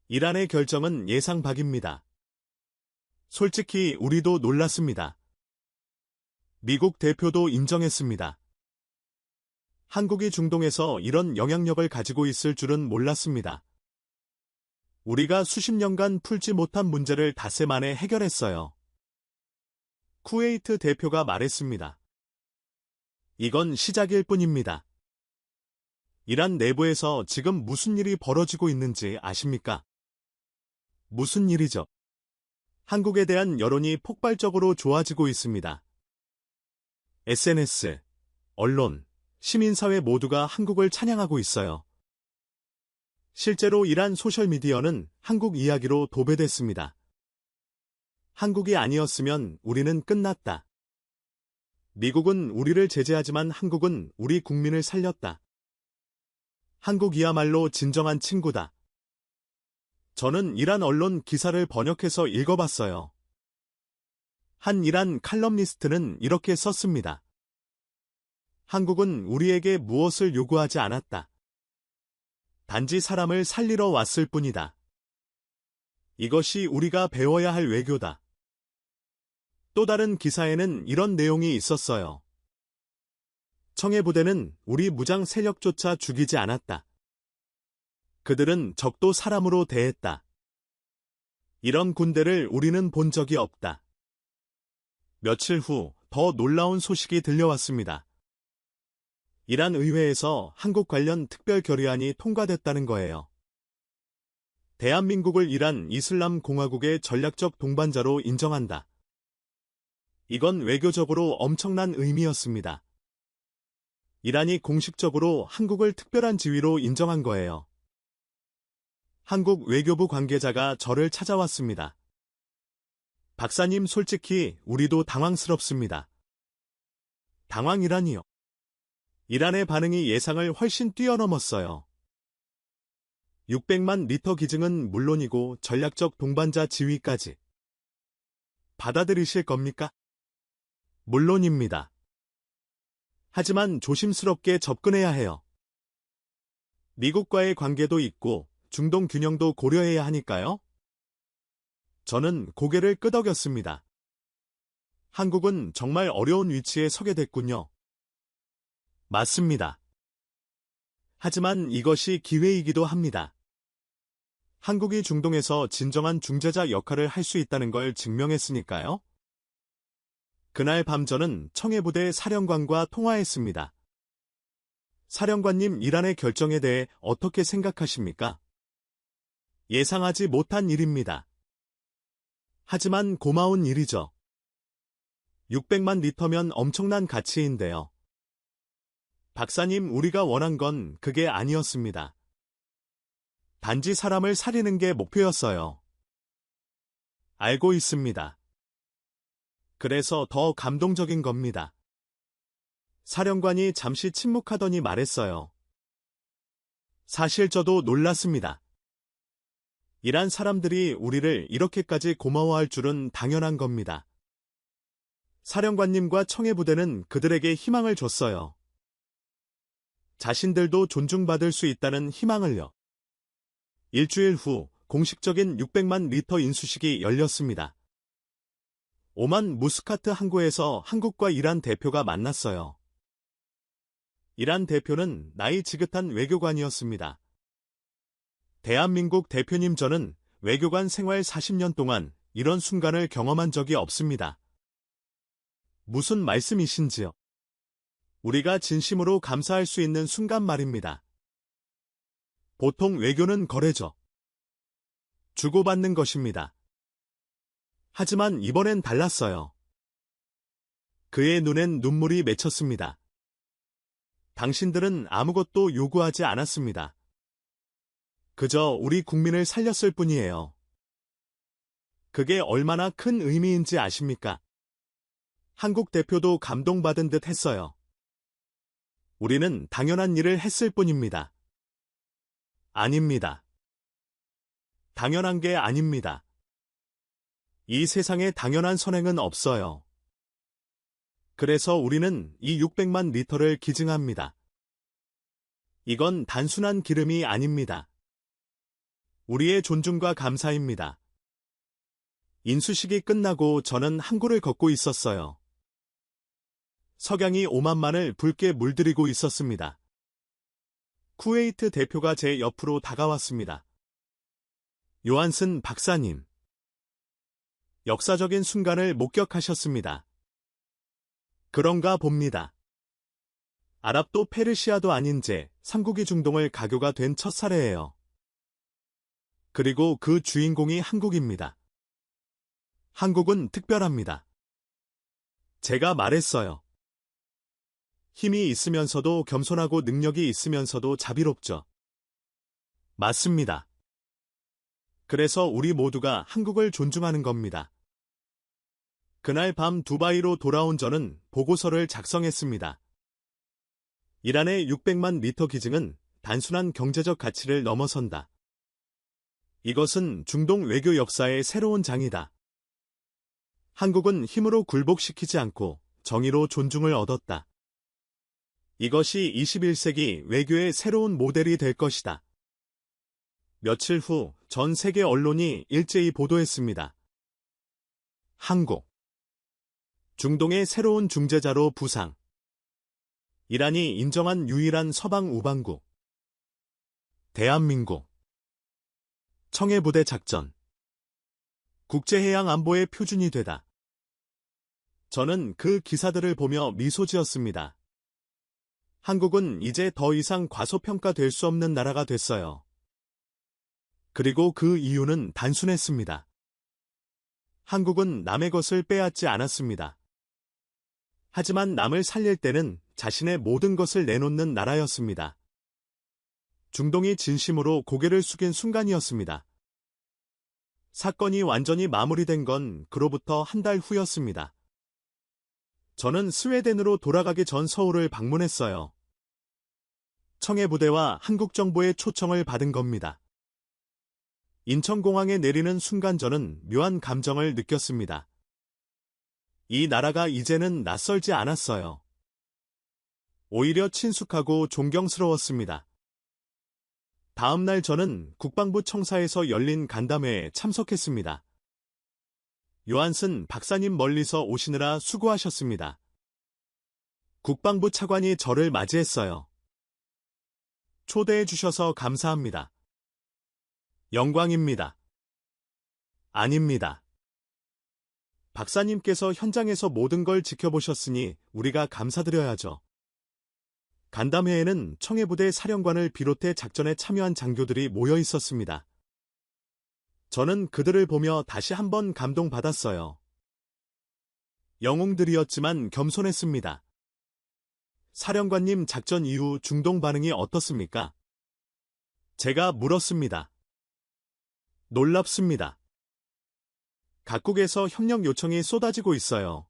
이란의 결정은 예상 밖입니다. 솔직히 우리도 놀랐습니다. 미국 대표도 인정했습니다. 한국이 중동에서 이런 영향력을 가지고 있을 줄은 몰랐습니다. 우리가 수십 년간 풀지 못한 문제를 닷새 만에 해결했어요. 쿠웨이트 대표가 말했습니다. 이건 시작일 뿐입니다. 이란 내부에서 지금 무슨 일이 벌어지고 있는지 아십니까? 무슨 일이죠? 한국에 대한 여론이 폭발적으로 좋아지고 있습니다. SNS, 언론, 시민사회 모두가 한국을 찬양하고 있어요. 실제로 이란 소셜미디어는 한국 이야기로 도배됐습니다. 한국이 아니었으면 우리는 끝났다. 미국은 우리를 제재하지만 한국은 우리 국민을 살렸다. 한국이야말로 진정한 친구다. 저는 이란 언론 기사를 번역해서 읽어봤어요. 한 이란 칼럼니스트는 이렇게 썼습니다. 한국은 우리에게 무엇을 요구하지 않았다. 단지 사람을 살리러 왔을 뿐이다. 이것이 우리가 배워야 할 외교다. 또 다른 기사에는 이런 내용이 있었어요. 청해부대는 우리 무장 세력조차 죽이지 않았다. 그들은 적도 사람으로 대했다. 이런 군대를 우리는 본 적이 없다. 며칠 후 더 놀라운 소식이 들려왔습니다. 이란 의회에서 한국 관련 특별 결의안이 통과됐다는 거예요. 대한민국을 이란 이슬람 공화국의 전략적 동반자로 인정한다. 이건 외교적으로 엄청난 의미였습니다. 이란이 공식적으로 한국을 특별한 지위로 인정한 거예요. 한국 외교부 관계자가 저를 찾아왔습니다. 박사님, 솔직히 우리도 당황스럽습니다. 당황이라니요. 이란의 반응이 예상을 훨씬 뛰어넘었어요. 600만 리터 기증은 물론이고 전략적 동반자 지위까지. 받아들이실 겁니까? 물론입니다. 하지만 조심스럽게 접근해야 해요. 미국과의 관계도 있고 중동 균형도 고려해야 하니까요. 저는 고개를 끄덕였습니다. 한국은 정말 어려운 위치에 서게 됐군요. 맞습니다. 하지만 이것이 기회이기도 합니다. 한국이 중동에서 진정한 중재자 역할을 할 수 있다는 걸 증명했으니까요. 그날 밤 저는 청해부대 사령관과 통화했습니다. 사령관님, 이란의 결정에 대해 어떻게 생각하십니까? 예상하지 못한 일입니다. 하지만 고마운 일이죠. 600만 리터면 엄청난 가치인데요. 박사님, 우리가 원한 건 그게 아니었습니다. 단지 사람을 살리는 게 목표였어요. 알고 있습니다. 그래서 더 감동적인 겁니다. 사령관이 잠시 침묵하더니 말했어요. 사실 저도 놀랐습니다. 이란 사람들이 우리를 이렇게까지 고마워할 줄은 당연한 겁니다. 사령관님과 청해부대는 그들에게 희망을 줬어요. 자신들도 존중받을 수 있다는 희망을요. 일주일 후 공식적인 600만 리터 인수식이 열렸습니다. 오만 무스카트 항구에서 한국과 이란 대표가 만났어요. 이란 대표는 나이 지긋한 외교관이었습니다. 대한민국 대표님, 저는 외교관 생활 40년 동안 이런 순간을 경험한 적이 없습니다. 무슨 말씀이신지요? 우리가 진심으로 감사할 수 있는 순간 말입니다. 보통 외교는 거래죠. 주고받는 것입니다. 하지만 이번엔 달랐어요. 그의 눈엔 눈물이 맺혔습니다. 당신들은 아무것도 요구하지 않았습니다. 그저 우리 국민을 살렸을 뿐이에요. 그게 얼마나 큰 의미인지 아십니까? 한국 대표도 감동받은 듯 했어요. 우리는 당연한 일을 했을 뿐입니다. 아닙니다. 당연한 게 아닙니다. 이 세상에 당연한 선행은 없어요. 그래서 우리는 이 600만 리터를 기증합니다. 이건 단순한 기름이 아닙니다. 우리의 존중과 감사입니다. 인수식이 끝나고 저는 항구를 걷고 있었어요. 석양이 오만만을 붉게 물들이고 있었습니다. 쿠웨이트 대표가 제 옆으로 다가왔습니다. 요한슨 박사님. 역사적인 순간을 목격하셨습니다. 그런가 봅니다. 아랍도 페르시아도 아닌 제 3국이 중동을 가교가 된 첫 사례예요. 그리고 그 주인공이 한국입니다. 한국은 특별합니다. 제가 말했어요. 힘이 있으면서도 겸손하고 능력이 있으면서도 자비롭죠. 맞습니다. 그래서 우리 모두가 한국을 존중하는 겁니다. 그날 밤 두바이로 돌아온 저는 보고서를 작성했습니다. 이란의 600만 리터 기증은 단순한 경제적 가치를 넘어선다. 이것은 중동 외교 역사의 새로운 장이다. 한국은 힘으로 굴복시키지 않고 정의로 존중을 얻었다. 이것이 21세기 외교의 새로운 모델이 될 것이다. 며칠 후 전 세계 언론이 일제히 보도했습니다. 한국. 중동의 새로운 중재자로 부상. 이란이 인정한 유일한 서방 우방국. 대한민국. 청해부대 작전. 국제해양 안보의 표준이 되다. 저는 그 기사들을 보며 미소 지었습니다. 한국은 이제 더 이상 과소평가될 수 없는 나라가 됐어요. 그리고 그 이유는 단순했습니다. 한국은 남의 것을 빼앗지 않았습니다. 하지만 남을 살릴 때는 자신의 모든 것을 내놓는 나라였습니다. 중동이 진심으로 고개를 숙인 순간이었습니다. 사건이 완전히 마무리된 건 그로부터 한 달 후였습니다. 저는 스웨덴으로 돌아가기 전 서울을 방문했어요. 청해부대와 한국 정부의 초청을 받은 겁니다. 인천공항에 내리는 순간 저는 묘한 감정을 느꼈습니다. 이 나라가 이제는 낯설지 않았어요. 오히려 친숙하고 존경스러웠습니다. 다음 날 저는 국방부 청사에서 열린 간담회에 참석했습니다. 요한슨 박사님 멀리서 오시느라 수고하셨습니다. 국방부 차관이 저를 맞이했어요. 초대해 주셔서 감사합니다. 영광입니다. 아닙니다. 박사님께서 현장에서 모든 걸 지켜보셨으니 우리가 감사드려야죠. 간담회에는 청해부대 사령관을 비롯해 작전에 참여한 장교들이 모여 있었습니다. 저는 그들을 보며 다시 한번 감동받았어요. 영웅들이었지만 겸손했습니다. 사령관님 작전 이후 중동 반응이 어떻습니까? 제가 물었습니다. 놀랍습니다. 각국에서 협력 요청이 쏟아지고 있어요.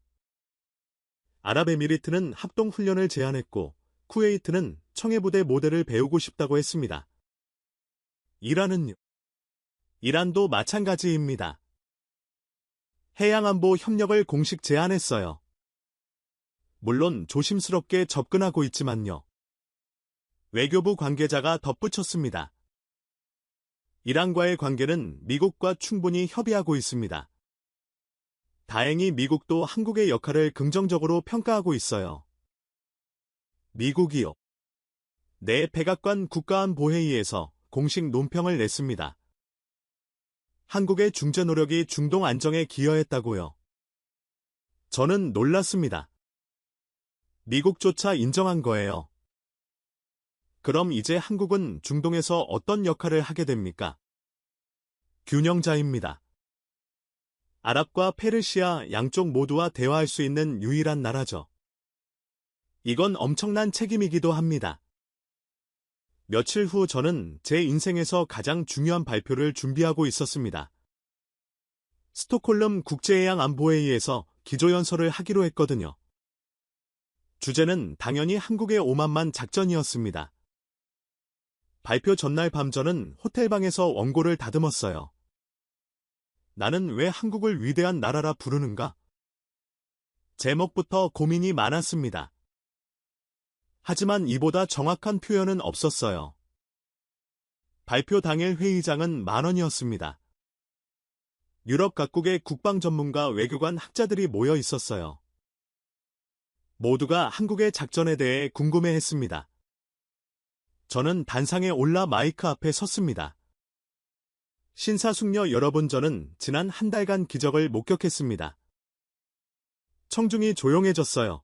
아랍에미리트는 합동훈련을 제안했고 쿠웨이트는 청해부대 모델을 배우고 싶다고 했습니다. 이란은요? 이란도 마찬가지입니다. 해양안보 협력을 공식 제안했어요. 물론 조심스럽게 접근하고 있지만요. 외교부 관계자가 덧붙였습니다. 이란과의 관계는 미국과 충분히 협의하고 있습니다. 다행히 미국도 한국의 역할을 긍정적으로 평가하고 있어요. 미국이요. 내 백악관 국가안보회의에서 공식 논평을 냈습니다. 한국의 중재 노력이 중동 안정에 기여했다고요. 저는 놀랐습니다. 미국조차 인정한 거예요. 그럼 이제 한국은 중동에서 어떤 역할을 하게 됩니까? 균형자입니다. 아랍과 페르시아 양쪽 모두와 대화할 수 있는 유일한 나라죠. 이건 엄청난 책임이기도 합니다. 며칠 후 저는 제 인생에서 가장 중요한 발표를 준비하고 있었습니다. 스톡홀름 국제해양안보회의에서 기조연설을 하기로 했거든요. 주제는 당연히 한국의 5만만 작전이었습니다. 발표 전날 밤 저는 호텔방에서 원고를 다듬었어요. 나는 왜 한국을 위대한 나라라 부르는가? 제목부터 고민이 많았습니다. 하지만 이보다 정확한 표현은 없었어요. 발표 당일 회의장은 만원이었습니다. 유럽 각국의 국방 전문가 외교관 학자들이 모여 있었어요. 모두가 한국의 작전에 대해 궁금해했습니다. 저는 단상에 올라 마이크 앞에 섰습니다. 신사숙녀 여러분, 저는 지난 한 달간 기적을 목격했습니다. 청중이 조용해졌어요.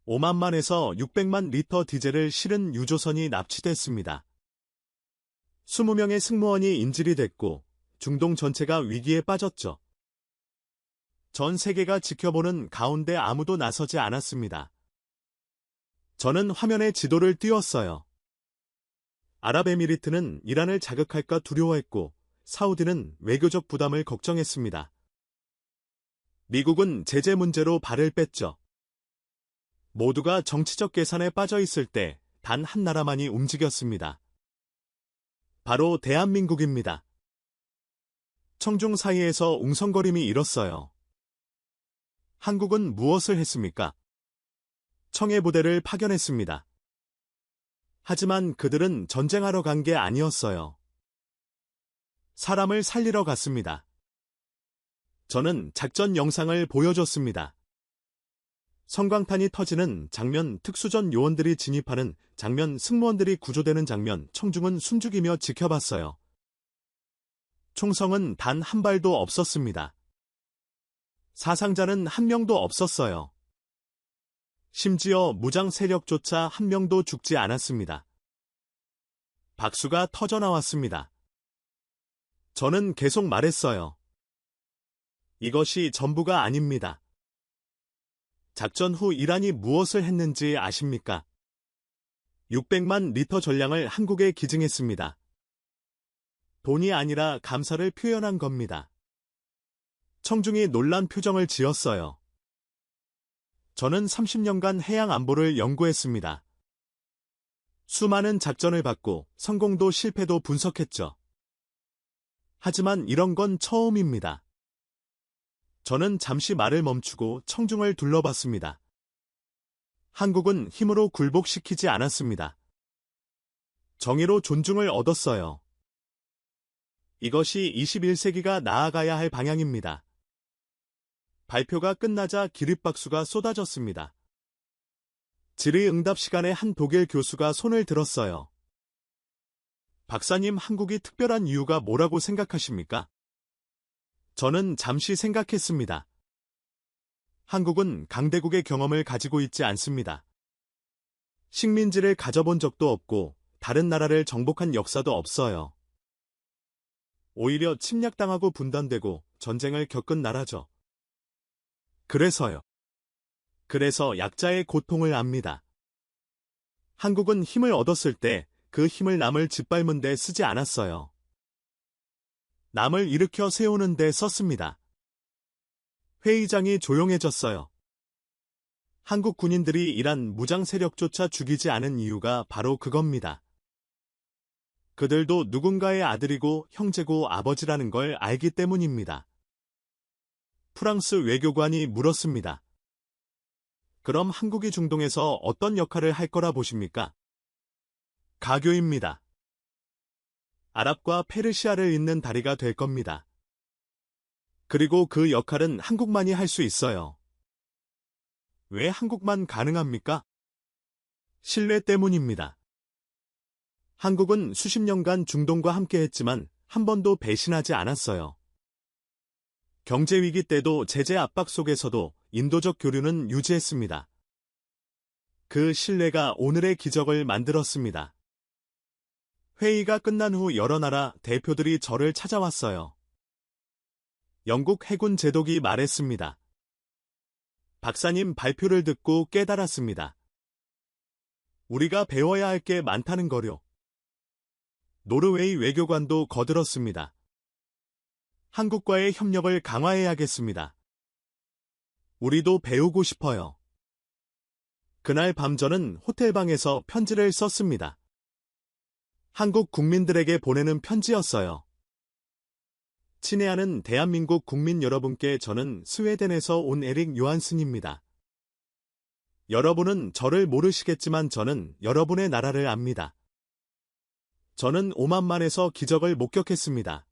5만만에서 600만 리터 디젤을 실은 유조선이 납치됐습니다. 20명의 승무원이 인질이 됐고 중동 전체가 위기에 빠졌죠. 전 세계가 지켜보는 가운데 아무도 나서지 않았습니다. 저는 화면에 지도를 띄웠어요. 아랍에미리트는 이란을 자극할까 두려워했고 사우디는 외교적 부담을 걱정했습니다. 미국은 제재 문제로 발을 뺐죠. 모두가 정치적 계산에 빠져 있을 때 단 한 나라만이 움직였습니다. 바로 대한민국입니다. 청중 사이에서 웅성거림이 일었어요. 한국은 무엇을 했습니까? 청해부대를 파견했습니다. 하지만 그들은 전쟁하러 간 게 아니었어요. 사람을 살리러 갔습니다. 저는 작전 영상을 보여줬습니다. 성광탄이 터지는 장면, 특수전 요원들이 진입하는 장면, 승무원들이 구조되는 장면, 청중은 숨죽이며 지켜봤어요. 총성은 단 한 발도 없었습니다. 사상자는 한 명도 없었어요. 심지어 무장 세력조차 한 명도 죽지 않았습니다. 박수가 터져나왔습니다. 저는 계속 말했어요. 이것이 전부가 아닙니다. 작전 후 이란이 무엇을 했는지 아십니까? 600만 리터 전량을 한국에 기증했습니다. 돈이 아니라 감사를 표현한 겁니다. 청중이 놀란 표정을 지었어요. 저는 30년간 해양 안보를 연구했습니다. 수많은 작전을 봤고 성공도 실패도 분석했죠. 하지만 이런 건 처음입니다. 저는 잠시 말을 멈추고 청중을 둘러봤습니다. 한국은 힘으로 굴복시키지 않았습니다. 정의로 존중을 얻었어요. 이것이 21세기가 나아가야 할 방향입니다. 발표가 끝나자 기립박수가 쏟아졌습니다. 질의응답 시간에 한 독일 교수가 손을 들었어요. 박사님, 한국이 특별한 이유가 뭐라고 생각하십니까? 저는 잠시 생각했습니다. 한국은 강대국의 경험을 가지고 있지 않습니다. 식민지를 가져본 적도 없고 다른 나라를 정복한 역사도 없어요. 오히려 침략당하고 분단되고 전쟁을 겪은 나라죠. 그래서요. 그래서 약자의 고통을 압니다. 한국은 힘을 얻었을 때 그 힘을 남을 짓밟는 데 쓰지 않았어요. 남을 일으켜 세우는 데 썼습니다. 회의장이 조용해졌어요. 한국 군인들이 이란 무장 세력조차 죽이지 않은 이유가 바로 그겁니다. 그들도 누군가의 아들이고 형제고 아버지라는 걸 알기 때문입니다. 프랑스 외교관이 물었습니다. 그럼 한국이 중동에서 어떤 역할을 할 거라 보십니까? 가교입니다. 아랍과 페르시아를 잇는 다리가 될 겁니다. 그리고 그 역할은 한국만이 할 수 있어요. 왜 한국만 가능합니까? 신뢰 때문입니다. 한국은 수십 년간 중동과 함께했지만 한 번도 배신하지 않았어요. 경제위기 때도 제재 압박 속에서도 인도적 교류는 유지했습니다. 그 신뢰가 오늘의 기적을 만들었습니다. 회의가 끝난 후 여러 나라 대표들이 저를 찾아왔어요. 영국 해군 제독이 말했습니다. 박사님 발표를 듣고 깨달았습니다. 우리가 배워야 할 게 많다는 거요. 노르웨이 외교관도 거들었습니다. 한국과의 협력을 강화해야겠습니다. 우리도 배우고 싶어요. 그날 밤 저는 호텔방에서 편지를 썼습니다. 한국 국민들에게 보내는 편지였어요. 친애하는 대한민국 국민 여러분께 저는 스웨덴에서 온 에릭 요한슨입니다. 여러분은 저를 모르시겠지만 저는 여러분의 나라를 압니다. 저는 오만만에서 기적을 목격했습니다.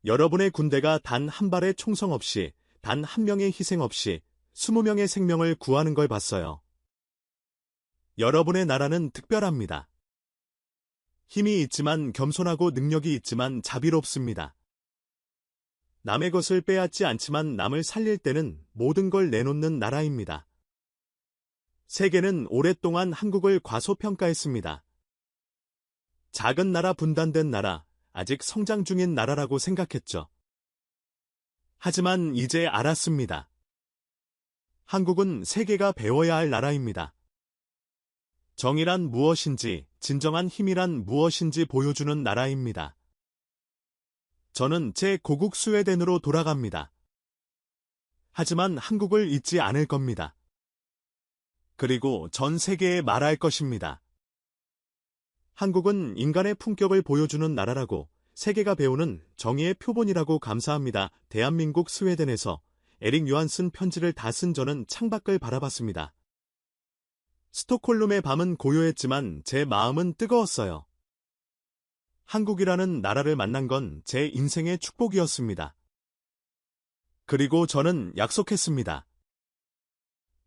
여러분의 군대가 단 한 발의 총성 없이, 단 한 명의 희생 없이 20명의 생명을 구하는 걸 봤어요. 여러분의 나라는 특별합니다. 힘이 있지만 겸손하고 능력이 있지만 자비롭습니다. 남의 것을 빼앗지 않지만 남을 살릴 때는 모든 걸 내놓는 나라입니다. 세계는 오랫동안 한국을 과소평가했습니다. 작은 나라, 분단된 나라, 아직 성장 중인 나라라고 생각했죠. 하지만 이제 알았습니다. 한국은 세계가 배워야 할 나라입니다. 정의란 무엇인지, 진정한 힘이란 무엇인지 보여주는 나라입니다. 저는 제 고국 스웨덴으로 돌아갑니다. 하지만 한국을 잊지 않을 겁니다. 그리고 전 세계에 말할 것입니다. 한국은 인간의 품격을 보여주는 나라라고, 세계가 배우는 정의의 표본이라고. 감사합니다. 대한민국 스웨덴에서 에릭 요한슨 편지를 다 쓴 저는 창밖을 바라봤습니다. 스톡홀름의 밤은 고요했지만 제 마음은 뜨거웠어요. 한국이라는 나라를 만난 건 제 인생의 축복이었습니다. 그리고 저는 약속했습니다.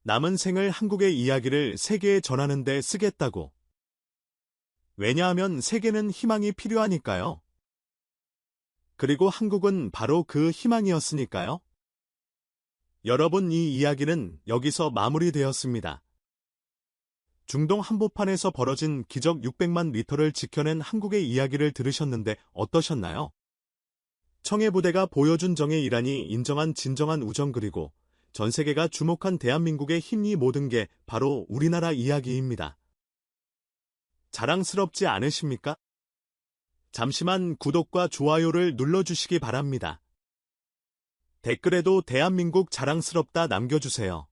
남은 생을 한국의 이야기를 세계에 전하는 데 쓰겠다고. 왜냐하면 세계는 희망이 필요하니까요. 그리고 한국은 바로 그 희망이었으니까요. 여러분, 이 이야기는 여기서 마무리되었습니다. 중동 한복판에서 벌어진 기적 600만 리터를 지켜낸 한국의 이야기를 들으셨는데 어떠셨나요? 청해부대가 보여준 정의, 이란이 인정한 진정한 우정, 그리고 전 세계가 주목한 대한민국의 힘, 이 모든 게 바로 우리나라 이야기입니다. 자랑스럽지 않으십니까? 잠시만 구독과 좋아요를 눌러주시기 바랍니다. 댓글에도 대한민국 자랑스럽다 남겨주세요.